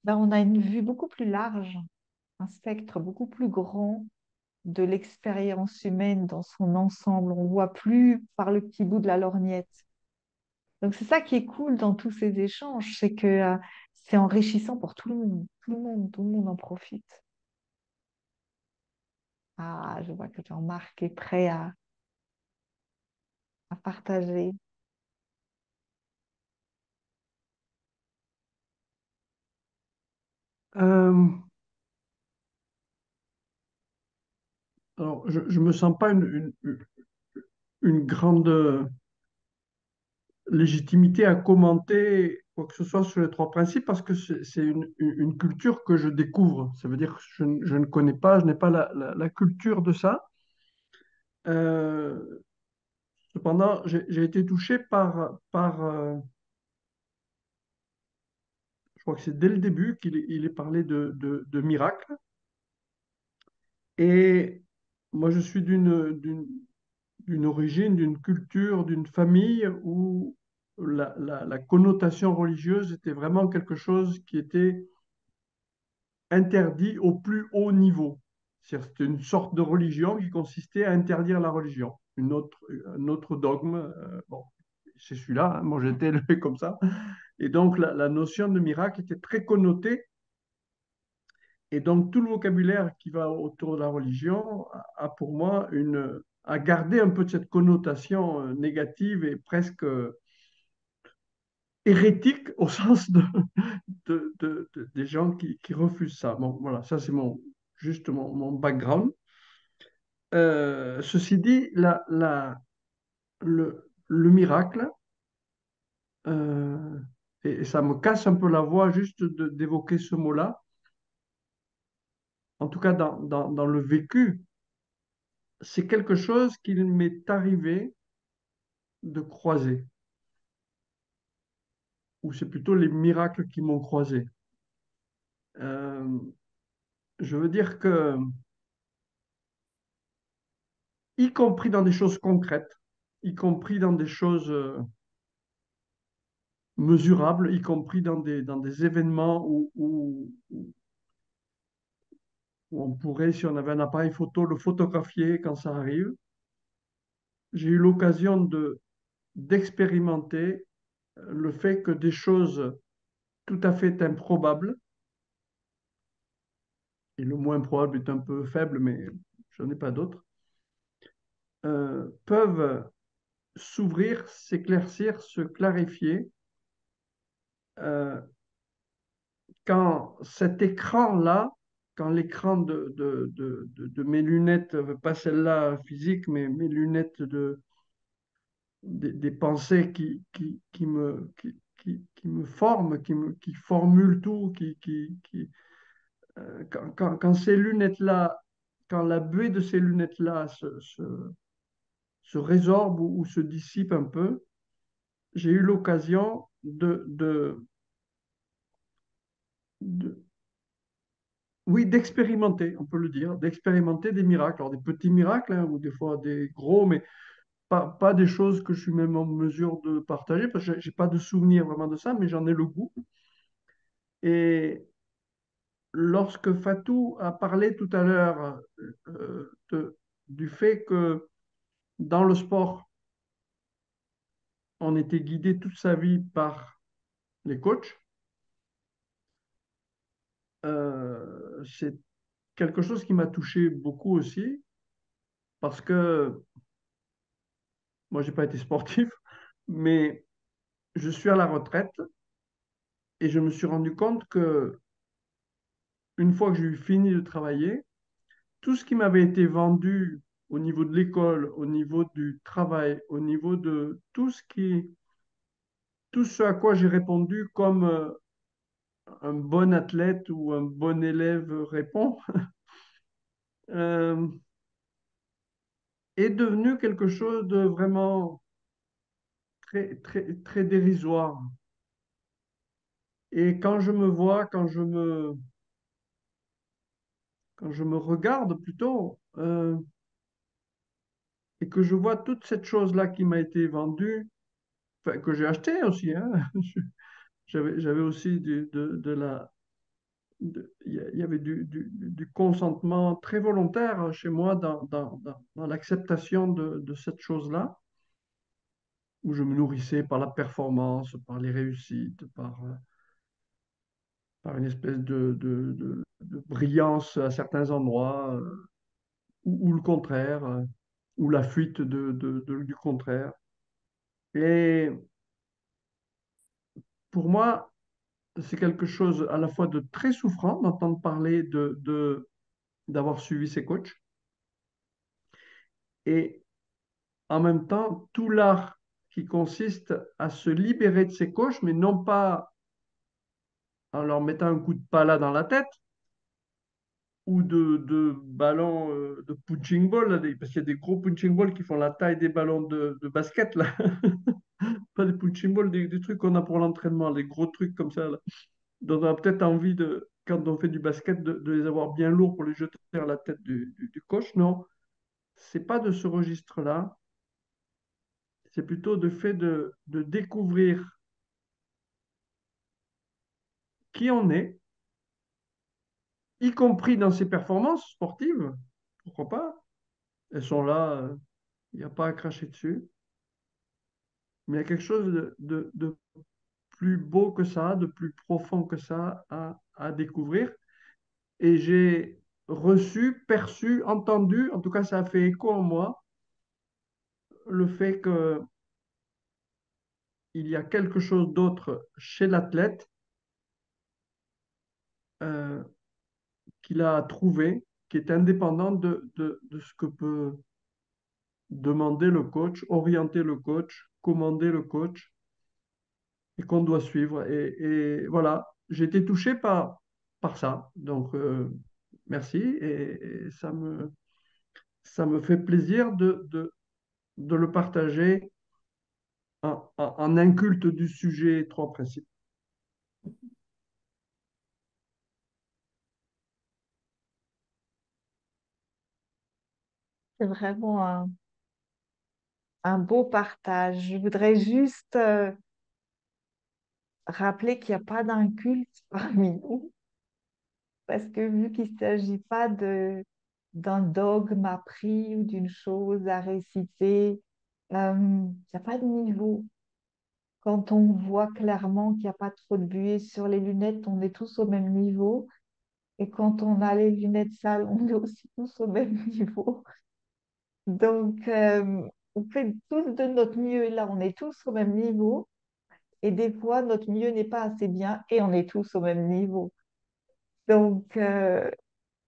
on a une vue beaucoup plus large, un spectre beaucoup plus grand de l'expérience humaine dans son ensemble. On ne voit plus par le petit bout de la lorgnette. Donc c'est ça qui est cool dans tous ces échanges, c'est que c'est enrichissant pour tout le monde. Tout le monde en profite. Ah, je vois que Jean-Marc est prêt à partager. Euh, alors, je ne me sens pas une grande légitimité à commenter quoi que ce soit sur les trois principes parce que c'est une culture que je découvre. Ça veut dire que je ne connais pas, je n'ai pas la culture de ça. Euh, Cependant, j'ai été touché je crois que c'est dès le début qu'il est parlé de miracle. Et moi, je suis d'une origine, d'une culture, d'une famille où la connotation religieuse était vraiment quelque chose qui était interdit au plus haut niveau. C'était une sorte de religion qui consistait à interdire la religion. Un autre dogme, bon, c'est celui-là, hein, moi j'étais élevé comme ça. Et donc la notion de miracle était très connotée. Et donc tout le vocabulaire qui va autour de la religion a pour moi a gardé un peu de cette connotation négative et presque hérétique au sens des gens qui refusent ça. Bon, voilà, ça c'est juste mon background. Ceci dit, le miracle, euh, et ça me casse un peu la voix juste d'évoquer ce mot-là, en tout cas dans le vécu, c'est quelque chose qu'il m'est arrivé de croiser, ou c'est plutôt les miracles qui m'ont croisé. Euh, je veux dire que, y compris dans des choses concrètes, y compris dans des choses mesurables, y compris dans des événements où on pourrait, si on avait un appareil photo, le photographier quand ça arrive. J'ai eu l'occasion d'expérimenter le fait que des choses tout à fait improbables, et le mot improbable est un peu faible, mais je n'en ai pas d'autres, peuvent s'ouvrir, s'éclaircir, se clarifier euh, quand cet écran-là, quand l'écran de mes lunettes, pas celle-là physique, mais mes lunettes des pensées qui me forment, qui formulent tout, quand ces lunettes-là, quand la buée de ces lunettes-là se résorbe ou se dissipe un peu, j'ai eu l'occasion de- oui, d'expérimenter, on peut le dire, d'expérimenter des miracles. Alors des petits miracles, hein, ou des fois des gros, mais pas des choses que je suis même en mesure de partager, parce que j'ai pas de souvenir vraiment de ça, mais j'en ai le goût. Et lorsque Fatou a parlé tout à l'heure du fait que dans le sport, on était guidé toute sa vie par les coachs, c'est quelque chose qui m'a touché beaucoup aussi, parce que moi, j'ai pas été sportif, mais je suis à la retraite et je me suis rendu compte que une fois que j'ai eu fini de travailler, tout ce qui m'avait été vendu au niveau de l'école, au niveau du travail, au niveau de tout ce à quoi j'ai répondu comme un bon athlète ou un bon élève répond, euh, est devenu quelque chose de vraiment très dérisoire. Et quand je me vois, quand je me regarde plutôt, et que je vois toute cette chose-là qui m'a été vendue, enfin, que j'ai acheté aussi, hein. J'avais aussi il y avait du consentement très volontaire chez moi dans l'acceptation de cette chose-là, où je me nourrissais par la performance, par les réussites, par une espèce de brillance à certains endroits, ou le contraire, ou la fuite du contraire. Et pour moi, c'est quelque chose à la fois de très souffrant d'entendre parler d'avoir suivi ses coachs, et en même temps tout l'art qui consiste à se libérer de ses coachs, mais non pas en leur mettant un coup de pala dans la tête ou de ballons de punching ball, là, parce qu'il y a des gros punching balls qui font la taille des ballons de basket, là. Pas des punching balls, des trucs qu'on a pour l'entraînement, des gros trucs comme ça, là, dont on a peut-être envie de, quand on fait du basket, de les avoir bien lourds pour les jeter à la tête du coach. Non, c'est pas de ce registre-là. C'est plutôt le fait de découvrir qui on est, y compris dans ses performances sportives. Pourquoi pas? Elles sont là, il n'y a pas à cracher dessus. Mais il y a quelque chose de plus beau que ça, de plus profond que ça à découvrir. Et j'ai reçu, perçu, entendu, en tout cas ça a fait écho en moi, le fait qu'il y a quelque chose d'autre chez l'athlète euh, qu'il a trouvé, qui est indépendant de ce que peut demander le coach, orienter le coach, commander le coach, et qu'on doit suivre. Et voilà, j'ai été touché par ça. Donc, merci. Et ça me fait plaisir de le partager en inculte du sujet trois principes. C'est vraiment un beau partage. Je voudrais juste rappeler qu'il n'y a pas d'inculte parmi nous, parce que vu qu'il ne s'agit pas d'un dogme appris ou d'une chose à réciter, il n'y a pas de niveau. Quand on voit clairement qu'il n'y a pas trop de buée sur les lunettes, on est tous au même niveau. Et quand on a les lunettes sales, on est aussi tous au même niveau. Donc, on fait tous de notre mieux. Là, on est tous au même niveau. Et des fois, notre mieux n'est pas assez bien et on est tous au même niveau. Donc,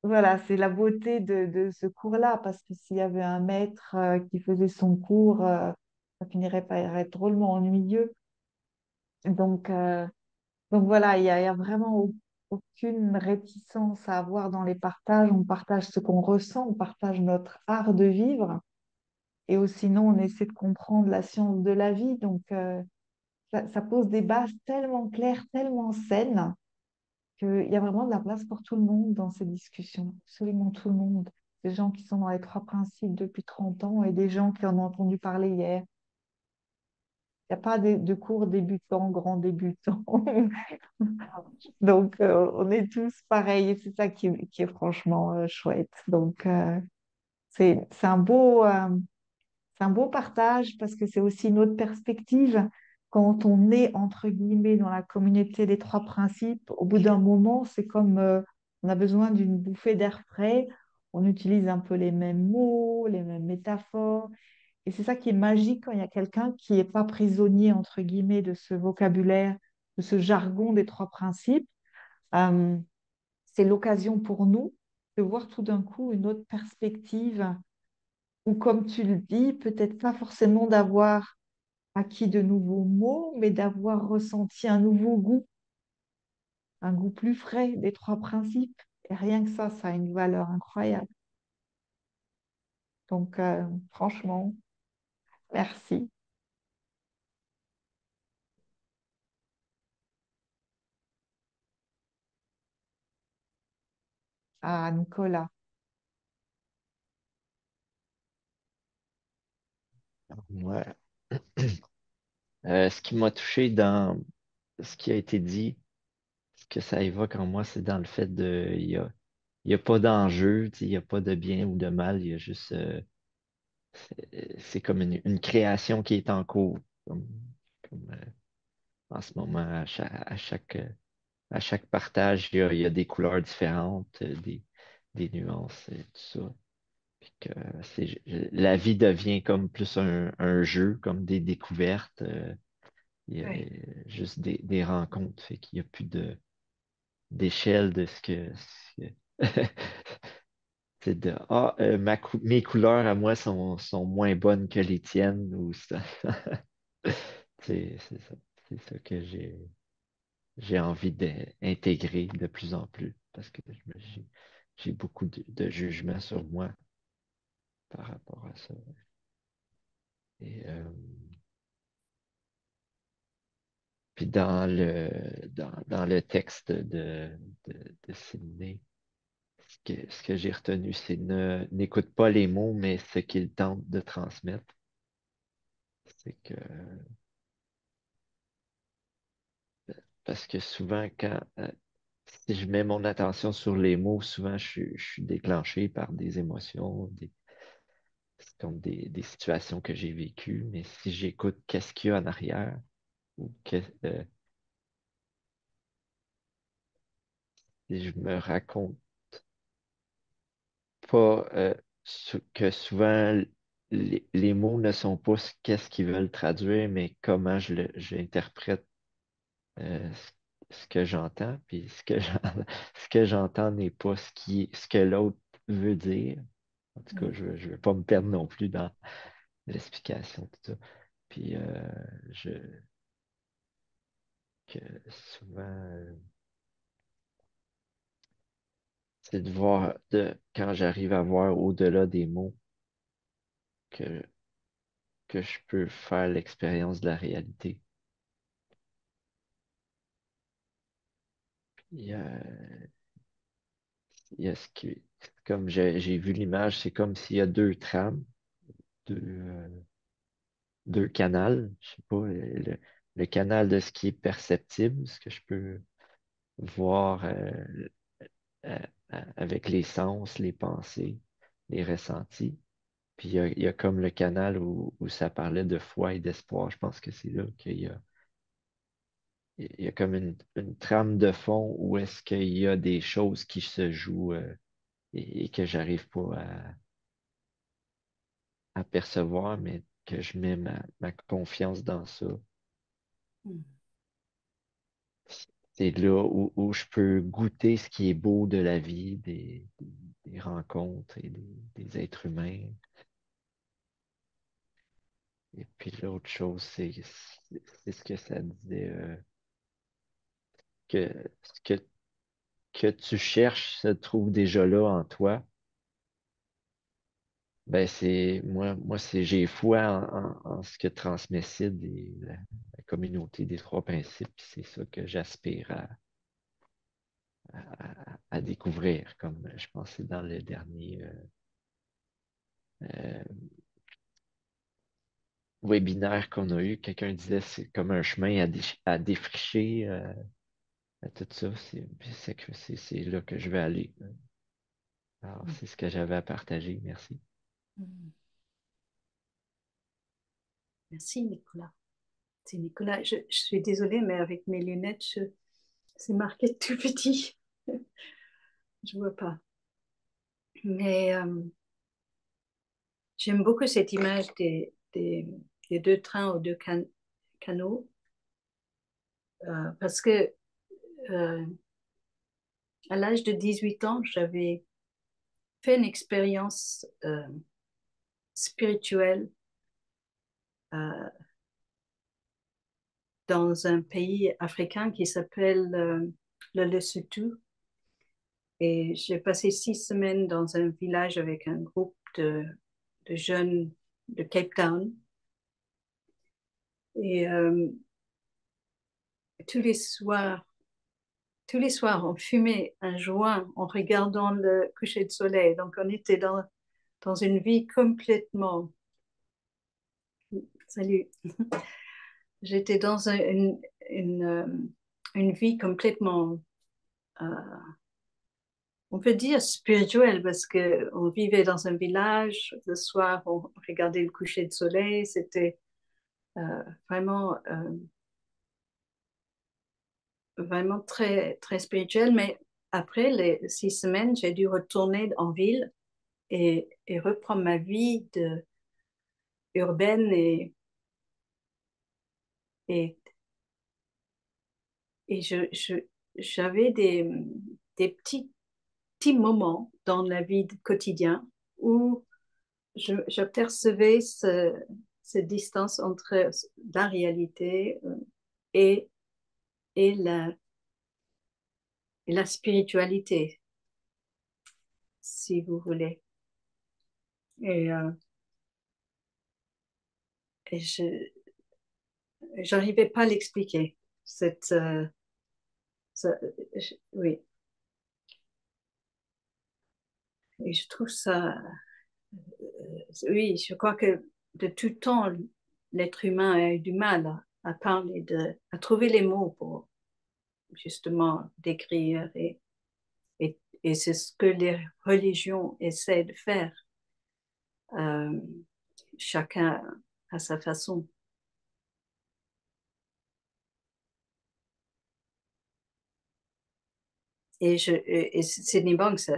voilà, c'est la beauté de ce cours-là, parce que s'il y avait un maître qui faisait son cours, ça finirait par être drôlement ennuyeux. Donc, donc voilà, il y a vraiment aucune réticence à avoir dans les partages. On partage ce qu'on ressent, on partage notre art de vivre. Et sinon, on essaie de comprendre la science de la vie. Donc, ça pose des bases tellement claires, tellement saines, qu'il y a vraiment de la place pour tout le monde dans ces discussions. Absolument tout le monde. Des gens qui sont dans les trois principes depuis 30 ans et des gens qui en ont entendu parler hier. Il n'y a pas de cours débutants, grands débutants. Donc, on est tous pareils et c'est ça qui est franchement chouette. Donc, c'est c'est un beau partage parce que c'est aussi une autre perspective. Quand on est, entre guillemets, dans la communauté des trois principes, au bout d'un moment, c'est comme on a besoin d'une bouffée d'air frais. On utilise un peu les mêmes mots, les mêmes métaphores. Et c'est ça qui est magique quand il y a quelqu'un qui n'est pas prisonnier, entre guillemets, de ce vocabulaire, de ce jargon des trois principes. Euh, c'est l'occasion pour nous de voir tout d'un coup une autre perspective, ou comme tu le dis, peut-être pas forcément d'avoir acquis de nouveaux mots, mais d'avoir ressenti un nouveau goût, un goût plus frais des trois principes. Et rien que ça a une valeur incroyable. Donc, franchement, merci à Nicolas. Ouais. Ce qui m'a touché dans ce qui a été dit, que ça évoque en moi, c'est dans le fait de, il y a pas d'enjeu, tu sais, il n'y a pas de bien ou de mal, il y a juste, c'est comme une création qui est en cours, comme, en ce moment, à chaque partage, il y a des couleurs différentes, des nuances, et tout ça. Puis que la vie devient comme plus un jeu, comme des découvertes. Il y a Oui, juste des rencontres, fait qu'il n'y a plus d'échelle de c'est de mes couleurs à moi sont moins bonnes que les tiennes ou ça. C'est ça. C'est ça que j'ai envie d'intégrer de plus en plus parce que j'ai beaucoup de jugement sur moi par rapport à ça. Et puis dans le texte de Sidney, ce que j'ai retenu, c'est n'écoute pas les mots, mais ce qu'ils tentent de transmettre. C'est que parce que souvent, si je mets mon attention sur les mots, souvent je suis déclenché par des émotions, c'est comme des situations que j'ai vécues. Mais si j'écoute qu'est-ce qu'il y a en arrière, ou si je me raconte pas que souvent les mots ne sont pas qu'est-ce qu'ils veulent traduire, mais comment j'interprète euh, ce que j'entends, puis ce que j'entends n'est pas ce que l'autre veut dire. En tout cas, je ne vais pas me perdre non plus dans l'explication de tout ça. Puis je que souvent c'est de voir quand j'arrive à voir au-delà des mots que, que je peux faire l'expérience de la réalité. Il y a, il y a ce qui, comme j'ai vu l'image, c'est comme s'il y a deux trames, deux canals, je sais pas, le canal de ce qui est perceptible, ce que je peux voir euh, avec les sens, les pensées, les ressentis. Puis il y a comme le canal où ça parlait de foi et d'espoir. Je pense que c'est là il y a comme une trame de fond où est-ce qu'il y a des choses qui se jouent et que j'arrive pas à percevoir, mais que je mets ma confiance dans ça. C'est là où je peux goûter ce qui est beau de la vie, des rencontres et des êtres humains. Et puis l'autre chose, c'est ce que ça disait, que ce que tu cherches se trouve déjà là en toi. Ben moi c'est j'ai foi en ce que transmet Sid et la communauté des trois principes, puis c'est ça que j'aspire à découvrir, comme je pensais dans le dernier euh, webinaire qu'on a eu, quelqu'un disait c'est comme un chemin à défricher, à tout ça. C'est là que je vais aller. Alors, c'est ce que j'avais à partager. Merci. merci Nicolas. C'est Nicolas, je suis désolée, mais avec mes lunettes, c'est marqué tout petit. Je ne vois pas. Mais j'aime beaucoup cette image des deux trains aux deux canaux parce que euh, à l'âge de 18 ans, j'avais fait une expérience spirituelle euh, dans un pays africain qui s'appelle le Lesotho. Et j'ai passé 6 semaines dans un village avec un groupe de jeunes de Cape Town. Et tous les soirs, on fumait un joint en regardant le coucher de soleil. Donc, on était dans une vie complètement... Salut. J'étais dans une vie complètement on peut dire spirituel parce que on vivait dans un village. Le soir, on regardait le coucher de soleil. C'était vraiment, vraiment très, très spirituel. Mais après les 6 semaines, j'ai dû retourner en ville et reprendre ma vie urbaine et, et j'avais des petits moments dans la vie quotidienne où je percevais cette distance entre la réalité et, et, la, et la spiritualité, si vous voulez. Et, euh, et je n'arrivais pas à l'expliquer. Cette, oui, et je trouve ça, oui, je crois que de tout temps, l'être humain a eu du mal à parler à trouver les mots pour justement décrire et c'est ce que les religions essaient de faire, euh, chacun à sa façon. Et Sydney Banks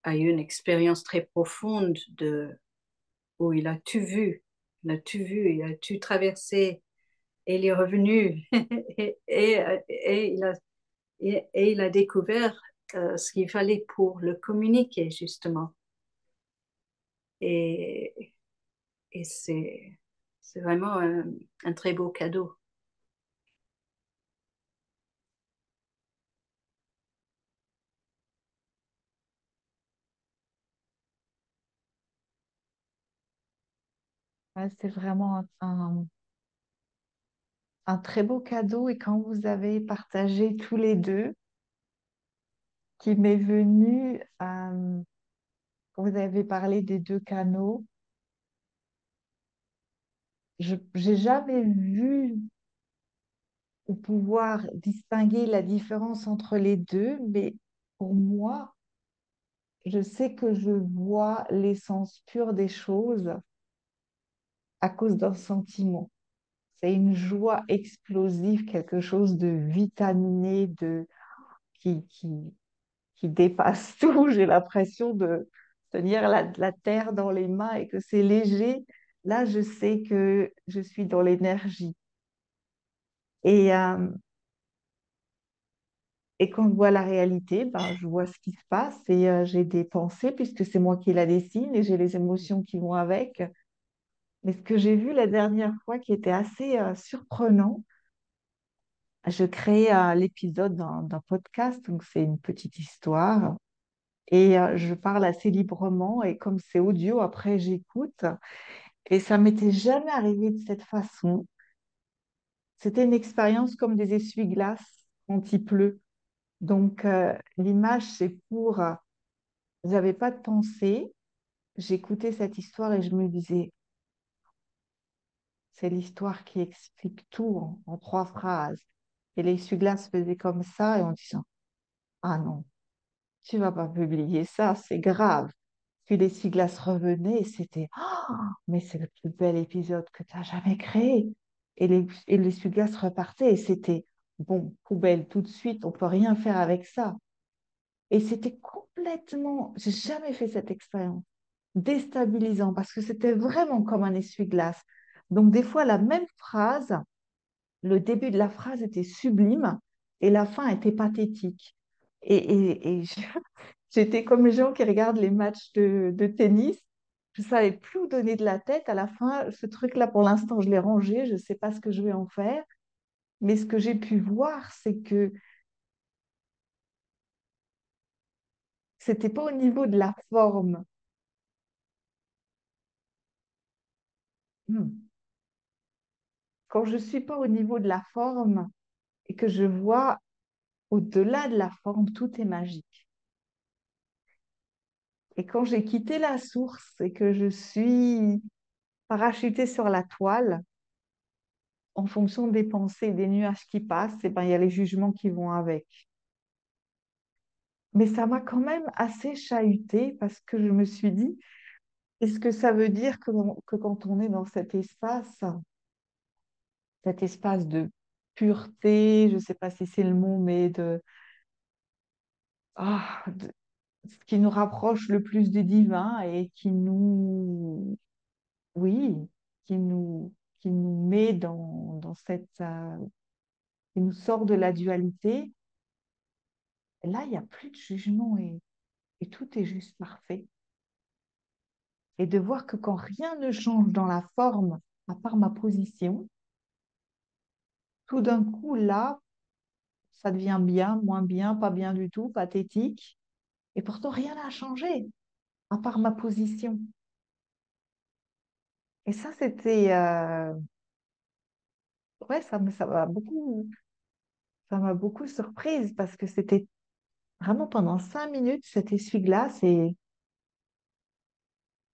a eu une expérience très profonde où il a tout vu, il a tout traversé et il est revenu et il a découvert ce qu'il fallait pour le communiquer justement. Et, et c'est vraiment un très beau cadeau. Ouais, c'est vraiment un très beau cadeau. Et quand vous avez partagé tous les deux, qui m'est venu, quand vous avez parlé des deux canaux, je n'ai jamais vu ou pouvoir distinguer la différence entre les deux, mais pour moi, je sais que je vois l'essence pure des choses à cause d'un sentiment. C'est une joie explosive, quelque chose de vitaminé, qui dépasse tout. J'ai l'impression de tenir la terre dans les mains et que c'est léger. Là, je sais que je suis dans l'énergie. Et, euh, et quand je vois la réalité, ben, je vois ce qui se passe et j'ai des pensées puisque c'est moi qui la dessine et j'ai les émotions qui vont avec. Mais ce que j'ai vu la dernière fois qui était assez surprenant, je créais l'épisode d'un podcast, donc c'est une petite histoire. Et je parle assez librement et comme c'est audio, après j'écoute. Et ça m'était jamais arrivé de cette façon. C'était une expérience comme des essuie-glaces quand il pleut. Donc l'image, c'est pour... j'avais pas de pensée. J'écoutais cette histoire et je me disais, c'est l'histoire qui explique tout en 3 phrases. Et l'essuie-glace faisait comme ça et en disant, ah non, tu vas pas publier ça, c'est grave. Puis l'essuie-glace revenait et c'était ah, mais c'est le plus bel épisode que tu as jamais créé. Et l'essuie-glace repartait et c'était bon, poubelle tout de suite, on peut rien faire avec ça. Et c'était complètement, j'ai jamais fait cette expérience, déstabilisant parce que c'était vraiment comme un essuie-glace. Donc des fois, la même phrase, le début de la phrase était sublime et la fin était pathétique. Et j'étais comme les gens qui regardent les matchs de tennis. Je ne savais plus où donner de la tête. À la fin, ce truc-là, pour l'instant, je l'ai rangé. Je ne sais pas ce que je vais en faire. Mais ce que j'ai pu voir, c'est que c'était pas au niveau de la forme. Hmm. Quand je ne suis pas au niveau de la forme et que je vois au-delà de la forme, tout est magique. Et quand j'ai quitté la source et que je suis parachutée sur la toile, en fonction des pensées, des nuages qui passent, et ben, il y a les jugements qui vont avec. Mais ça m'a quand même assez chahutée parce que je me suis dit, est-ce que ça veut dire que quand on est dans cet espace de pureté, je ne sais pas si c'est le mot, mais de ce qui nous rapproche le plus du divin et oui, qui nous met dans qui nous sort de la dualité, là, il n'y a plus de jugement et tout est juste parfait. Et de voir que quand rien ne change dans la forme, à part ma position, tout d'un coup, là, ça devient bien, moins bien, pas bien du tout, pathétique. Et pourtant, rien n'a changé, à part ma position. Et ça, c'était... ouais, ça m'a beaucoup surprise parce que c'était vraiment pendant 5 minutes, cet essuie-glace et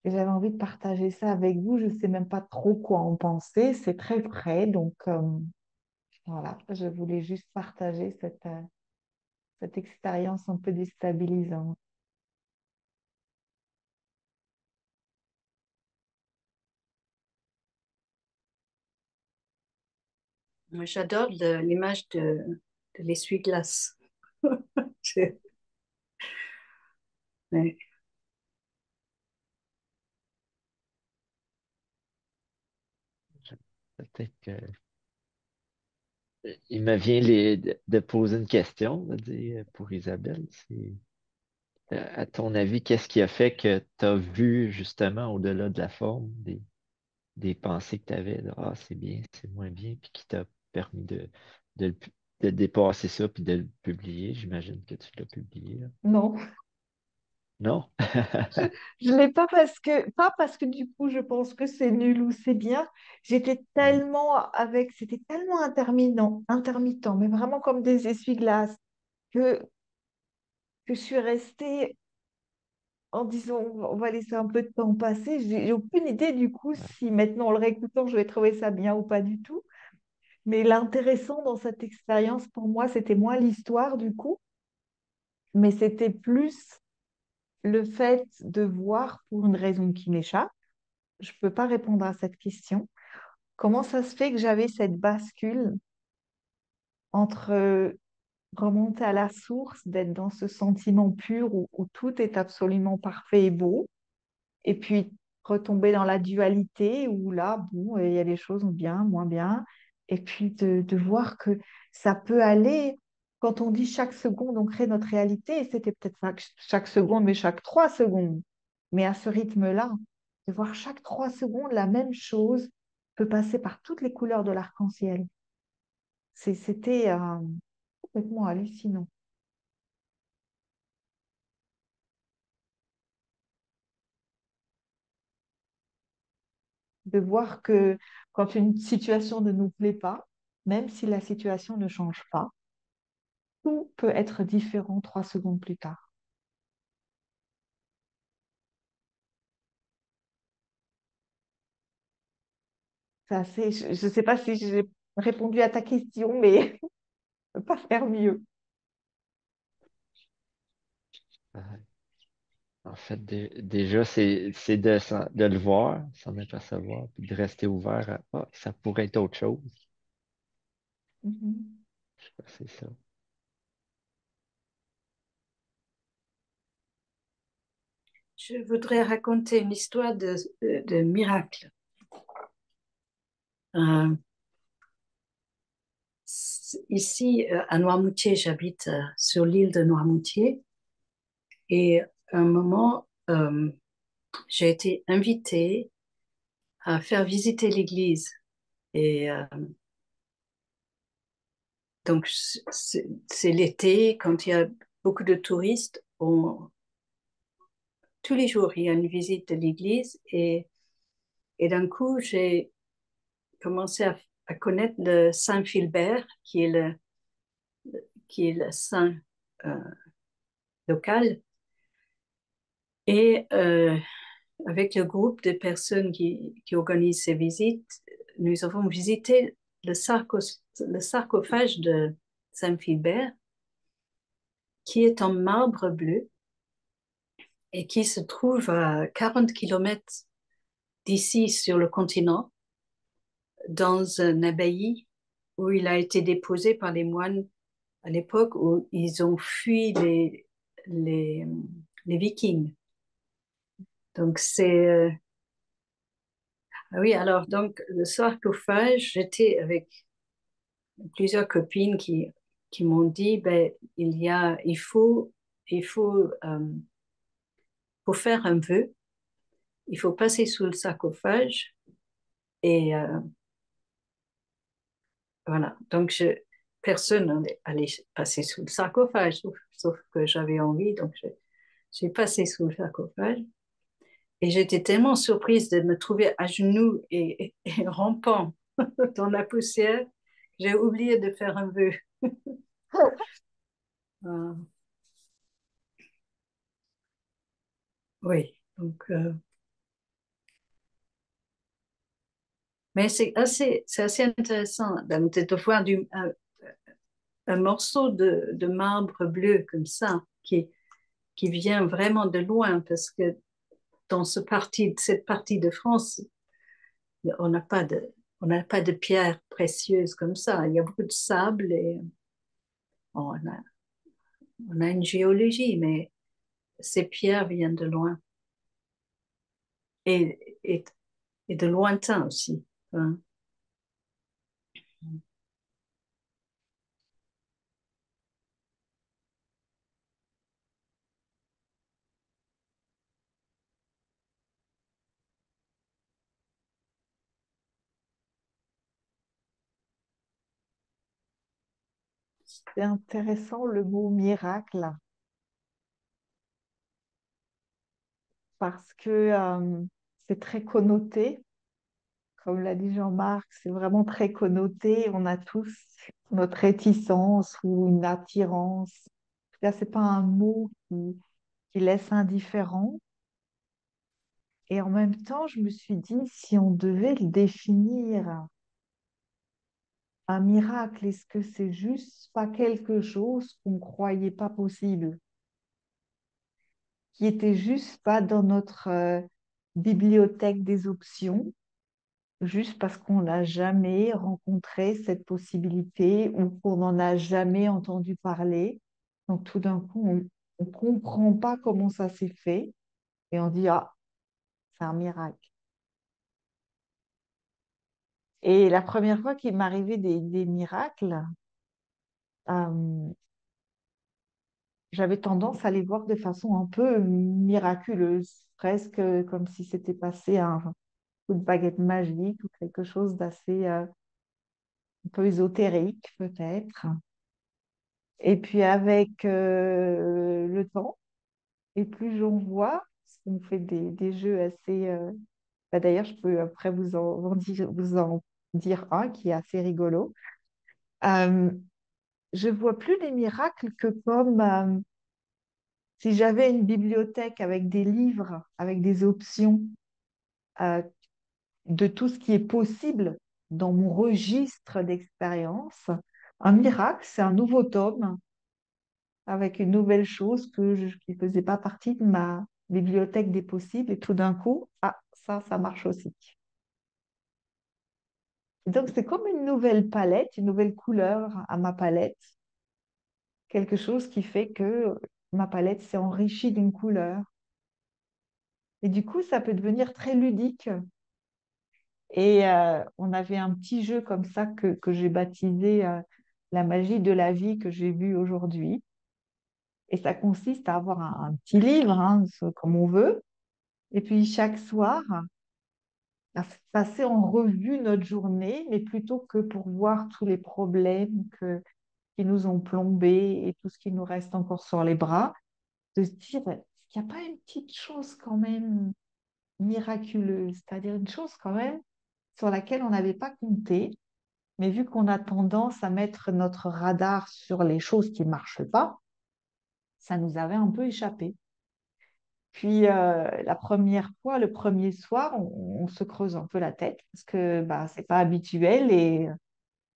j'avais envie de partager ça avec vous. Je ne sais même pas trop quoi en penser. C'est très frais, donc voilà, je voulais juste partager cette expérience un peu déstabilisante. Moi, j'adore l'image de l'essuie-glace. Je- ouais. Peut-être que il me vient de poser une question, de dire, pour Isabelle. À ton avis, qu'est-ce qui a fait que tu as vu justement au-delà de la forme des pensées que tu avais, ah, c'est bien, c'est moins bien, puis qui t'a permis de, de dépasser ça puis de le publier? J'imagine que tu l'as publié, là. Non, Non? je ne l'ai pas parce que du coup, je pense que c'est nul ou c'est bien. Hmm. C'était tellement intermittent, mais vraiment comme des essuie-glaces, que, que je suis restée en disant, on va laisser un peu de temps passer. J'ai aucune idée du coup si maintenant, en le réécoutant, je vais trouver ça bien ou pas du tout. Mais l'intéressant dans cette expérience, pour moi, c'était moins l'histoire du coup, mais c'était plus le fait de voir, pour une raison qui m'échappe, je ne peux pas répondre à cette question, comment ça se fait que j'avais cette bascule entre remonter à la source, d'être dans ce sentiment pur où tout est absolument parfait et beau, et puis retomber dans la dualité où là, bon, il y a des choses bien, moins bien, et puis de voir que ça peut aller, quand on dit chaque seconde, on crée notre réalité, et c'était peut-être pas chaque seconde, mais chaque 3 secondes. Mais à ce rythme-là, de voir chaque 3 secondes, la même chose peut passer par toutes les couleurs de l'arc-en-ciel. C'était complètement hallucinant. De voir que quand une situation ne nous plaît pas, même si la situation ne change pas, tout peut être différent 3 secondes plus tard. Je ne sais pas si j'ai répondu à ta question, mais je ne peux pas faire mieux. Ah, en fait, déjà, c'est de le voir, s'en apercevoir, puis de rester ouvert à, ah, ça pourrait être autre chose. Mhm. Je sais pas, c'est ça. Je voudrais raconter une histoire de miracle. Euh, Ici, à Noirmoutier, j'habite sur l'île de Noirmoutier. Et à un moment, j'ai été invitée à faire visiter l'église. Et donc, c'est l'été, quand il y a beaucoup de touristes. Tous les jours, il y a une visite de l'église. Et d'un coup, j'ai commencé à connaître le Saint Philbert, qui est le saint euh, local. Et avec le groupe de personnes qui organisent ces visites, nous avons visité le sarcophage de Saint-Philbert, qui est en marbre bleu et qui se trouve à 40 kilomètres d'ici sur le continent, dans une abbaye où il a été déposé par les moines à l'époque où ils ont fui les, les Vikings. Donc ah oui, alors donc le sarcophage, j'étais avec plusieurs copines qui m'ont dit, ben, il faut, pour faire un vœu, il faut passer sous le sarcophage et voilà. Donc personne n'allait passer sous le sarcophage, sauf que j'avais envie, donc j'ai passé sous le sarcophage. Et j'étais tellement surprise de me trouver à genoux et rampant dans la poussière, j'ai oublié de faire un vœu. Euh, oui, donc, mais c'est assez intéressant de voir un morceau de marbre bleu comme ça, qui vient vraiment de loin, parce que dans cette partie de France, on n'a pas on n'a pas de pierres précieuses comme ça. Il y a beaucoup de sable et bon, on a une géologie, mais ces pierres viennent de loin et, et, et de lointain aussi. Hein. C'est intéressant le mot miracle parce que c'est très connoté. Comme l'a dit Jean-Marc, c'est vraiment très connoté. On a tous notre réticence ou une attirance. Là, c'est pas un mot qui laisse indifférent. Et en même temps, je me suis dit, si on devait le définir, un miracle, est-ce que c'est juste pas quelque chose qu'on croyait pas possible, qui était juste pas dans notre bibliothèque des options, juste parce qu'on n'a jamais rencontré cette possibilité ou qu'on n'en a jamais entendu parler. Donc tout d'un coup, on ne comprend pas comment ça s'est fait et on dit, ah, c'est un miracle. Et la première fois qu'il m'arrivait des miracles, euh, j'avais tendance à les voir de façon un peu miraculeuse, presque comme si c'était passé un coup de baguette magique ou quelque chose d'assez un peu ésotérique peut-être. Et puis avec le temps, et plus j'en vois, parce qu'on fait des jeux assez... bah, d'ailleurs, je peux après vous en dire un qui est assez rigolo. Euh, je vois plus les miracles que comme si j'avais une bibliothèque avec des livres, avec des options euh, de tout ce qui est possible dans mon registre d'expérience. Un miracle, c'est un nouveau tome avec une nouvelle chose qui ne faisait pas partie de ma bibliothèque des possibles et tout d'un coup, ah, ça marche aussi. Et donc, c'est comme une nouvelle palette, une nouvelle couleur à ma palette, quelque chose qui fait que ma palette s'est enrichie d'une couleur. Et du coup, ça peut devenir très ludique. Et on avait un petit jeu comme ça que j'ai baptisé la magie de la vie que j'ai vue aujourd'hui. Et ça consiste à avoir un petit livre, hein, comme on veut. Et puis chaque soir, à passer en revue notre journée, mais plutôt que pour voir tous les problèmes qui nous ont plombés et tout ce qui nous reste encore sur les bras, de se dire, est-ce qu'il n'y a pas une petite chose quand même miraculeuse, c'est-à-dire une chose quand même sur laquelle on n'avait pas compté, mais vu qu'on a tendance à mettre notre radar sur les choses qui ne marchent pas, ça nous avait un peu échappé. Puis la première fois, le premier soir, on se creuse un peu la tête parce que bah, c'est pas habituel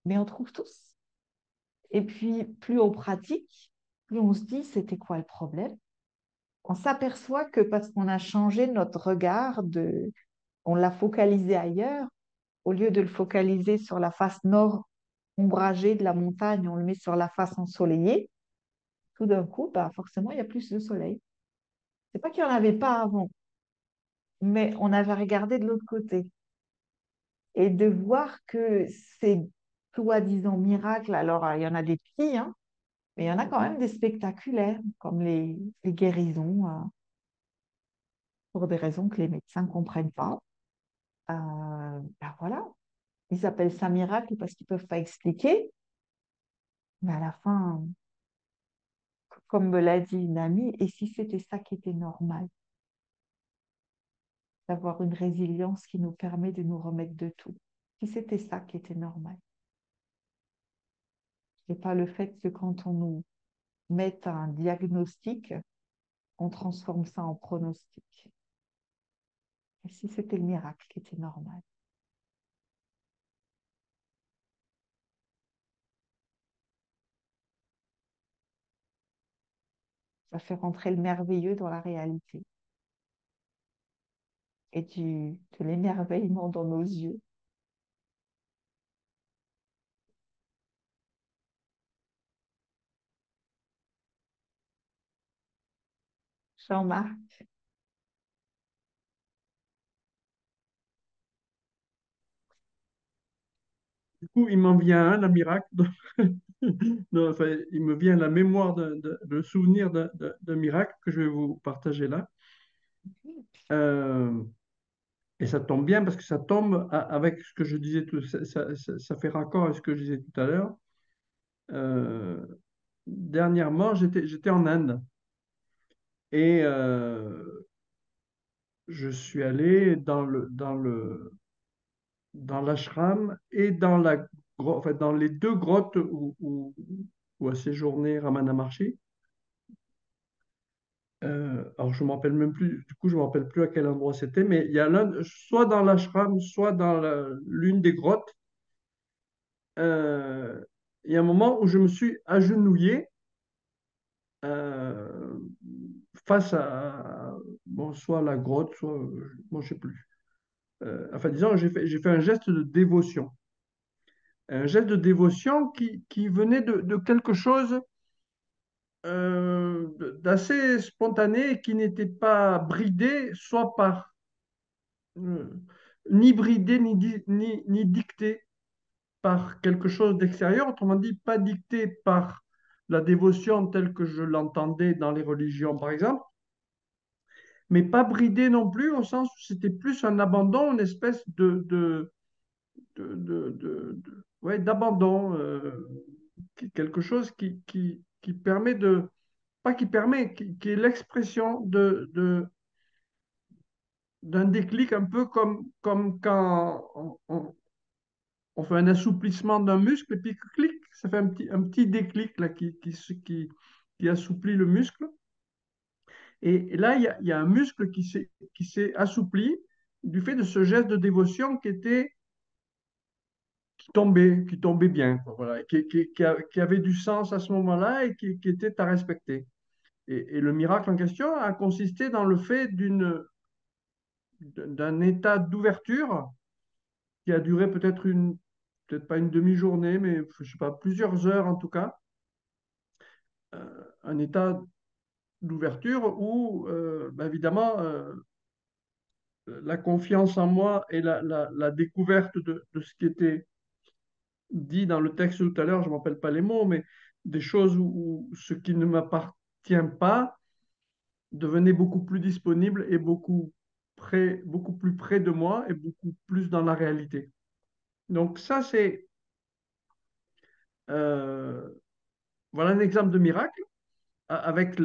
mais on trouve tous. Et puis, plus on pratique, plus on se dit, c'était quoi le problème? On s'aperçoit que parce qu'on a changé notre regard, on l'a focalisé ailleurs, au lieu de le focaliser sur la face nord ombragée de la montagne, on le met sur la face ensoleillée. Tout d'un coup, bah, forcément, il y a plus de soleil. C'est pas qu'il n'y en avait pas avant, mais on avait regardé de l'autre côté. Et de voir que ces soi-disant miracles, alors il y en a des petits, hein, mais il y en a quand même des spectaculaires, comme les guérisons, pour des raisons que les médecins ne comprennent pas. Ben voilà, ils appellent ça miracle parce qu'ils ne peuvent pas expliquer, mais à la fin, comme me l'a dit une amie, et si c'était ça qui était normal, d'avoir une résilience qui nous permet de nous remettre de tout, si c'était ça qui était normal, et pas le fait que quand on nous met un diagnostic, on transforme ça en pronostic. Et si c'était le miracle qui était normal? Ça fait rentrer le merveilleux dans la réalité et de l'émerveillement dans nos yeux. Jean-Marc, Du coup, il m'en vient un miracle. Non, enfin, il me vient la mémoire le souvenir d'un miracle que je vais vous partager là. Euh, et ça tombe bien parce que ça tombe avec ce que je disais, ça fait raccord à ce que je disais tout à l'heure. Euh, Dernièrement, j'étais en Inde et je suis allé dans l'ashram et enfin, dans les deux grottes où a séjourné Ramana Maharshi. Alors, je ne me rappelle même plus, du coup, je ne me rappelle plus à quel endroit c'était, mais il y a soit dans l'ashram, soit dans l'une des grottes, euh, il y a un moment où je me suis agenouillé euh, face bon, soit la grotte, soit, bon, je ne sais plus. Enfin, disons, j'ai fait un geste de dévotion. Un geste de dévotion qui venait de quelque chose d'assez spontané et qui n'était pas bridé, soit par euh, ni bridé ni dicté par quelque chose d'extérieur, autrement dit, pas dicté par la dévotion telle que je l'entendais dans les religions, par exemple, mais pas bridé non plus, au sens où c'était plus un abandon, une espèce ouais, d'abandon, quelque chose qui permet pas qui permet, qui est l'expression d'un déclic, un peu comme quand on fait un assouplissement d'un muscle, et puis clic, ça fait un petit déclic là, qui assouplit le muscle. Et là, il y a un muscle qui s'est assoupli du fait de ce geste de dévotion qui tombait bien, quoi, voilà, qui avait du sens à ce moment-là et qui était à respecter. Et le miracle en question a consisté dans le fait d'un état d'ouverture qui a duré peut-être pas une demi-journée, mais je sais pas, plusieurs heures en tout cas, un état d'ouverture où, bah, évidemment, la confiance en moi et la découverte de ce qui était dit dans le texte tout à l'heure, je ne me rappelle pas les mots, mais des choses où ce qui ne m'appartient pas devenait beaucoup plus disponible et beaucoup plus près de moi et beaucoup plus dans la réalité. Donc ça, euh, voilà un exemple de miracle avec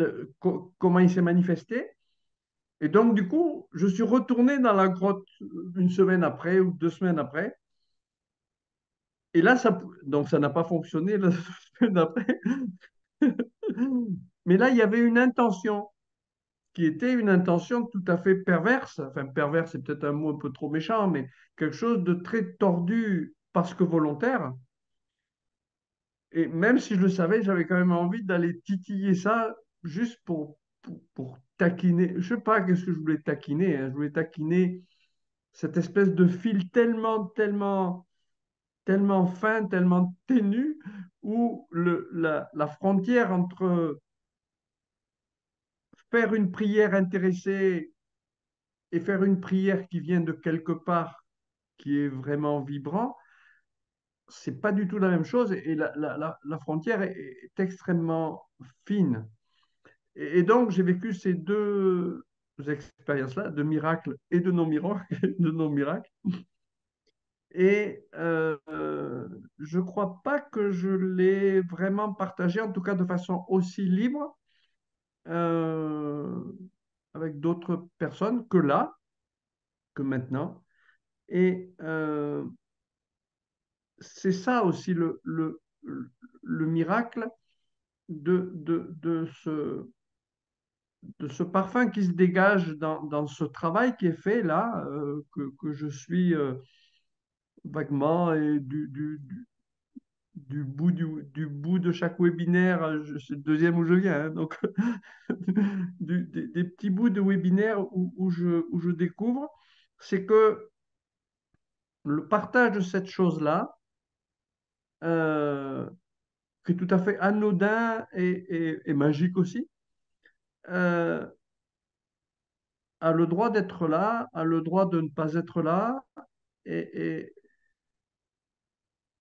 comment il s'est manifesté. Et donc, du coup, je suis retourné dans la grotte une semaine après ou 2 semaines après. Et là, donc ça n'a pas fonctionné la semaine après. Mais là, il y avait une intention qui était une intention tout à fait perverse. Enfin, perverse, c'est peut-être un mot un peu trop méchant, mais quelque chose de très tordu parce que volontaire, Et même si je le savais, j'avais quand même envie d'aller titiller ça juste pour taquiner. Je sais pas qu'est-ce que je voulais taquiner, hein. Je voulais taquiner cette espèce de fil tellement fin, tellement ténu, où la frontière entre faire une prière intéressée et faire une prière qui vient de quelque part, qui est vraiment vibrant, c'est pas du tout la même chose et la frontière est extrêmement fine. Et donc, j'ai vécu ces deux expériences-là, de miracles et de non-miracles, de non-miracles. Et je ne crois pas que je l'ai vraiment partagé, en tout cas de façon aussi libre, euh, avec d'autres personnes que là, que maintenant. Et c'est ça aussi le miracle de ce parfum qui se dégage dans ce travail qui est fait là, que je suis vaguement et du bout de chaque webinaire, c'est le deuxième où je viens, hein, donc des petits bouts de webinaire où je découvre, c'est que le partage de cette chose-là, euh, qui est tout à fait anodin et magique aussi, euh, a le droit d'être là, a le droit de ne pas être là, et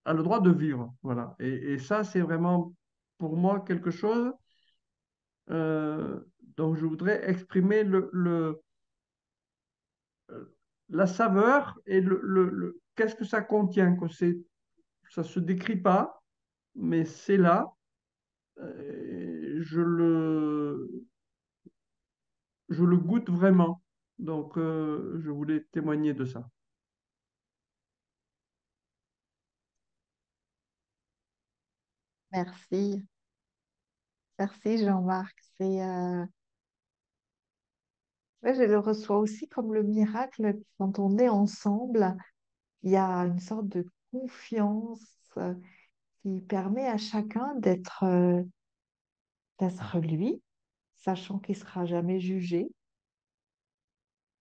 a le droit de vivre. Voilà. Et ça, c'est vraiment pour moi quelque chose dont je voudrais exprimer la saveur et qu'est-ce que ça contient, que ça se décrit pas, mais c'est là. Je je le goûte vraiment. Donc, je voulais témoigner de ça. Merci. Merci Jean-Marc. Ouais, je le reçois aussi comme le miracle quand on est ensemble. Il y a une sorte de confiance qui permet à chacun d'être lui, sachant qu'il ne sera jamais jugé,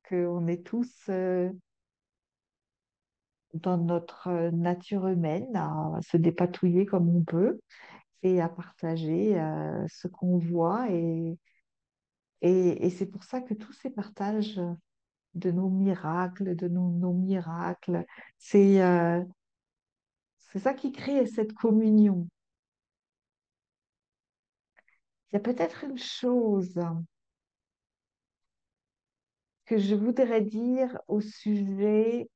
qu'on est tous dans notre nature humaine à se dépatouiller comme on peut et à partager ce qu'on voit. Et c'est pour ça que tous ces partages de nos miracles, de nos miracles, c'est euh, c'est ça qui crée cette communion. Il y a peut-être une chose que je voudrais dire au sujet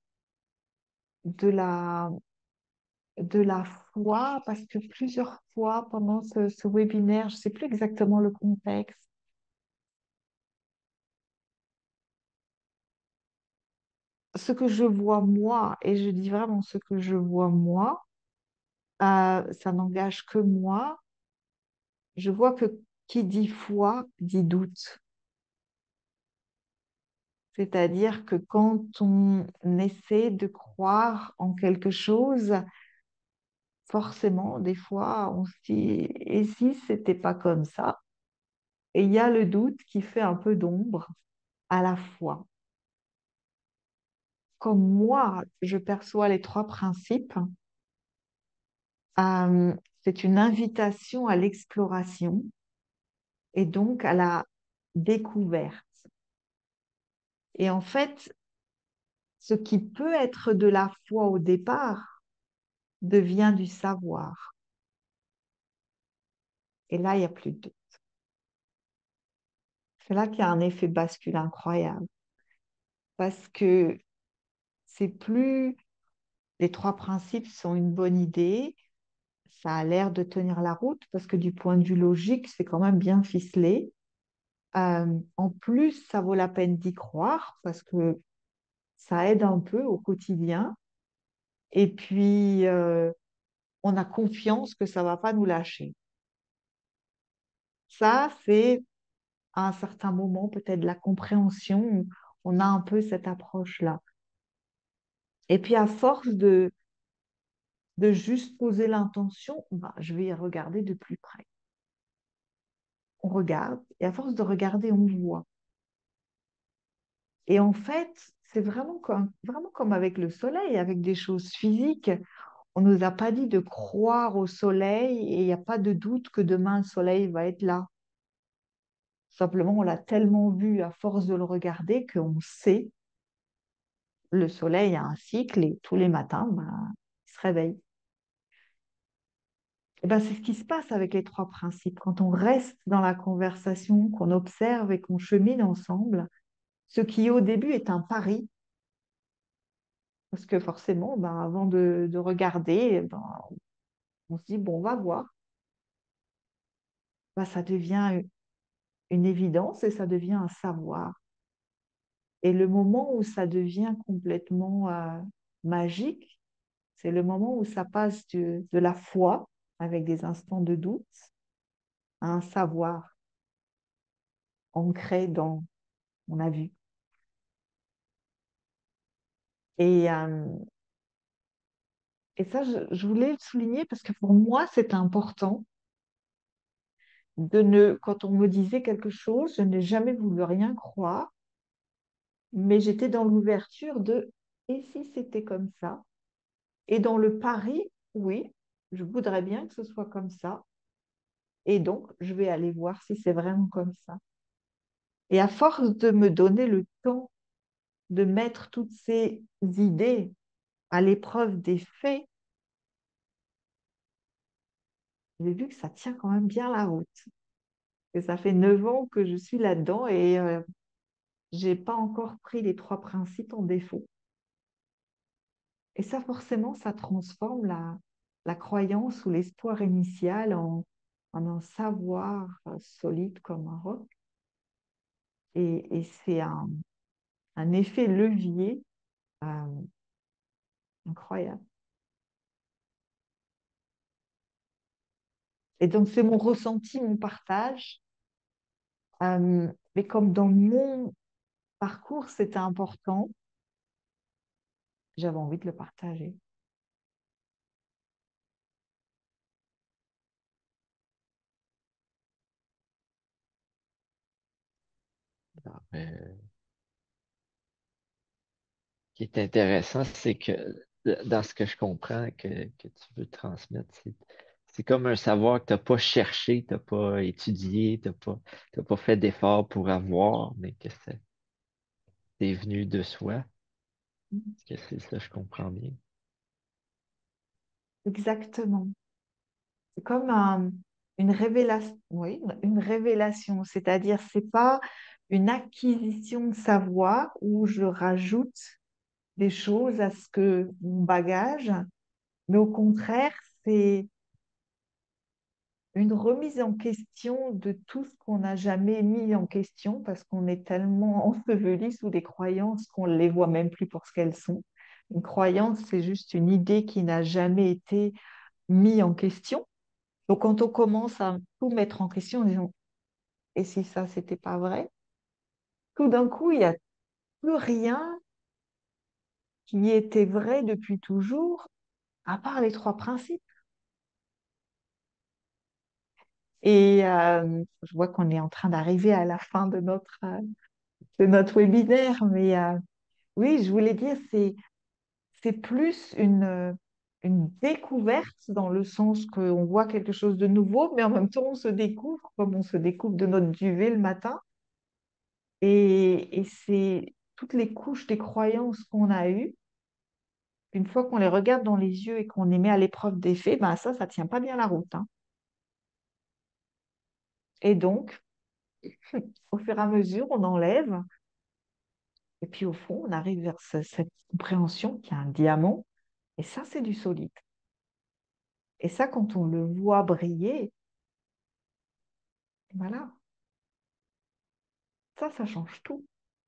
de de la foi, parce que plusieurs fois pendant ce webinaire, je ne sais plus exactement le contexte, ce que je vois moi, et je dis vraiment ce que je vois moi, ça n'engage que moi, je vois que qui dit foi dit doute. C'est-à-dire que quand on essaie de croire en quelque chose, forcément, des fois, on se dit, et si c'était pas comme ça? Et il y a le doute qui fait un peu d'ombre à la fois. Comme moi, je perçois les trois principes, euh, c'est une invitation à l'exploration et donc à la découverte. Et en fait, ce qui peut être de la foi au départ devient du savoir. Et là, il n'y a plus de doute. C'est là qu'il y a un effet bascule incroyable. Parce que c'est plus les trois principes sont une bonne idée, ça a l'air de tenir la route, parce que du point de vue logique, c'est quand même bien ficelé. En plus, ça vaut la peine d'y croire, parce que ça aide un peu au quotidien. Et puis, on a confiance que ça ne va pas nous lâcher. Ça, c'est à un certain moment peut-être de la compréhension, on a un peu cette approche-là. Et puis, à force de juste poser l'intention, bah, je vais y regarder de plus près. On regarde, et à force de regarder, on voit. Et en fait, c'est vraiment comme avec le soleil, avec des choses physiques. On ne nous a pas dit de croire au soleil et il n'y a pas de doute que demain le soleil va être là. Simplement, on l'a tellement vu à force de le regarder qu'on sait le soleil a un cycle et tous les matins, ben, il se réveille. Et ben, c'est ce qui se passe avec les trois principes. Quand on reste dans la conversation, qu'on observe et qu'on chemine ensemble, ce qui au début est un pari, parce que forcément, ben, avant de regarder, ben, on se dit, bon, on va voir. Ben, ça devient une évidence et ça devient un savoir. Et le moment où ça devient complètement magique, c'est le moment où ça passe de la foi, avec des instants de doute, à un savoir ancré dans on a vu. Et, euh, et ça, je voulais le souligner parce que pour moi, c'est important quand on me disait quelque chose, je n'ai jamais voulu rien croire, mais j'étais dans l'ouverture de et si c'était comme ça? Et dans le pari, oui, je voudrais bien que ce soit comme ça. Et donc, je vais aller voir si c'est vraiment comme ça. Et à force de me donner le temps de mettre toutes ces idées à l'épreuve des faits, j'ai vu que ça tient quand même bien la route. Et ça fait 9 ans que je suis là-dedans et je n'ai pas encore pris les trois principes en défaut. Et ça, forcément, ça transforme la croyance ou l'espoir initial en un savoir solide comme un roc. Et c'est un effet levier euh, incroyable. Et donc, c'est mon ressenti, mon partage. Mais comme dans mon parcours, c'était important, j'avais envie de le partager. Alors, ce qui est intéressant, c'est que dans ce que je comprends que tu veux transmettre, c'est comme un savoir que tu n'as pas cherché, tu n'as pas étudié, t'as pas fait d'effort pour avoir, mais que c'est venu de soi. Est-ce que c'est ça, je comprends bien? Exactement. C'est comme une révélation, oui, une révélation, c'est-à-dire c'est pas une acquisition de savoir où je rajoute des choses à ce que mon bagage, mais au contraire, c'est une remise en question de tout ce qu'on n'a jamais mis en question parce qu'on est tellement enseveli sous des croyances qu'on ne les voit même plus pour ce qu'elles sont. Une croyance, c'est juste une idée qui n'a jamais été mise en question. Donc, quand on commence à tout mettre en question en disant, et si ça, c'était pas vrai, tout d'un coup, il n'y a plus rien qui était vrai depuis toujours, à part les trois principes. Et je vois qu'on est en train d'arriver à la fin de notre webinaire, mais oui, je voulais dire, c'est plus une découverte dans le sens qu'on voit quelque chose de nouveau, mais en même temps, on se découvre comme on se découvre de notre duvet le matin. Et c'est toutes les couches des croyances qu'on a eues, une fois qu'on les regarde dans les yeux et qu'on les met à l'épreuve des faits, ben ça tient pas bien la route, hein. Et donc, au fur et à mesure, on enlève, et puis au fond, on arrive vers cette compréhension qui est un diamant, et ça, c'est du solide. Et ça, quand on le voit briller, voilà, ça change tout.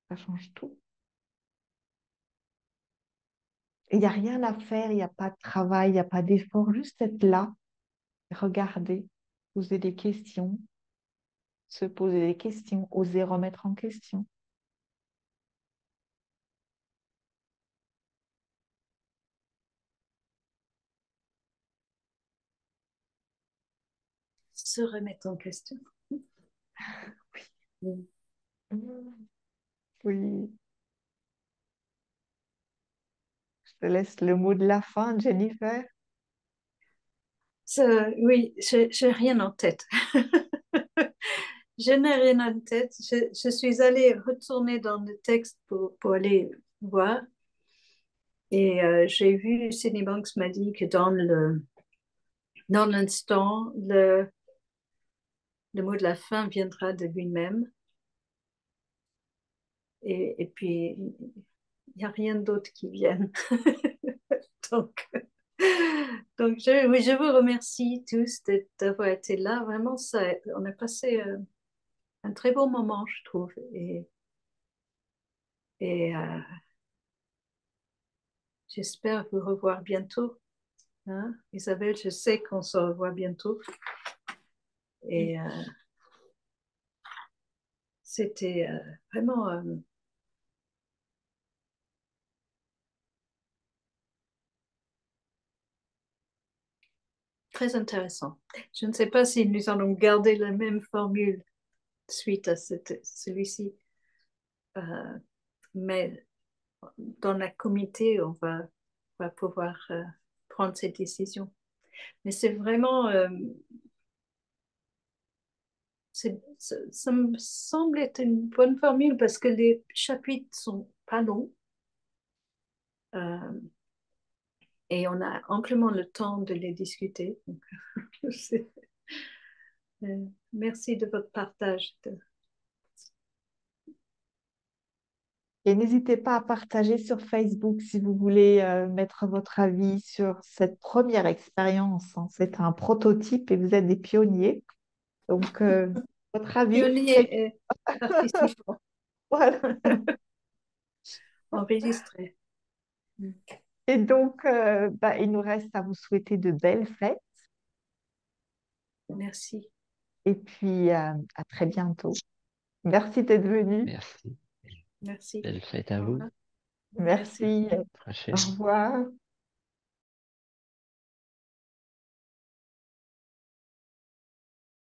Ça change tout. Et il n'y a rien à faire, il n'y a pas de travail, il n'y a pas d'effort, juste être là, regarder, poser des questions, se poser des questions, oser remettre en question. se remettre en question. Mm. Oui, je te laisse le mot de la fin, Jennifer. Oui, j'ai rien en tête. Je n'ai rien en tête. Je suis allée retourner dans le texte pour aller voir. Et j'ai vu, Sydney Banks m'a dit que dans l'instant, le mot de la fin viendra de lui-même. Et puis, il n'y a rien d'autre qui vienne. Donc, oui, je vous remercie tous d'avoir été là. Vraiment, on a passé un très bon moment, je trouve. Et j'espère vous revoir bientôt. Hein? Isabelle, je sais qu'on se revoit bientôt. Et c'était vraiment très intéressant. Je ne sais pas si nous allons garder la même formule suite à celui-ci, mais dans la comité, on va pouvoir prendre cette décision. Mais c'est vraiment, ça me semble être une bonne formule parce que les chapitres sont pas longs et on a amplement le temps de les discuter. Donc, merci de votre partage. Et n'hésitez pas à partager sur Facebook si vous voulez mettre votre avis sur cette première expérience, hein. C'est un prototype et vous êtes des pionniers. Donc, votre avis. Pionnier et participant Voilà. enregistré. Et donc, il nous reste à vous souhaiter de belles fêtes Merci. et puis à très bientôt. Merci d'être venu. Merci. Merci. Belle fête à Au vous. revoir. Merci. Merci. Au Prochaine. revoir.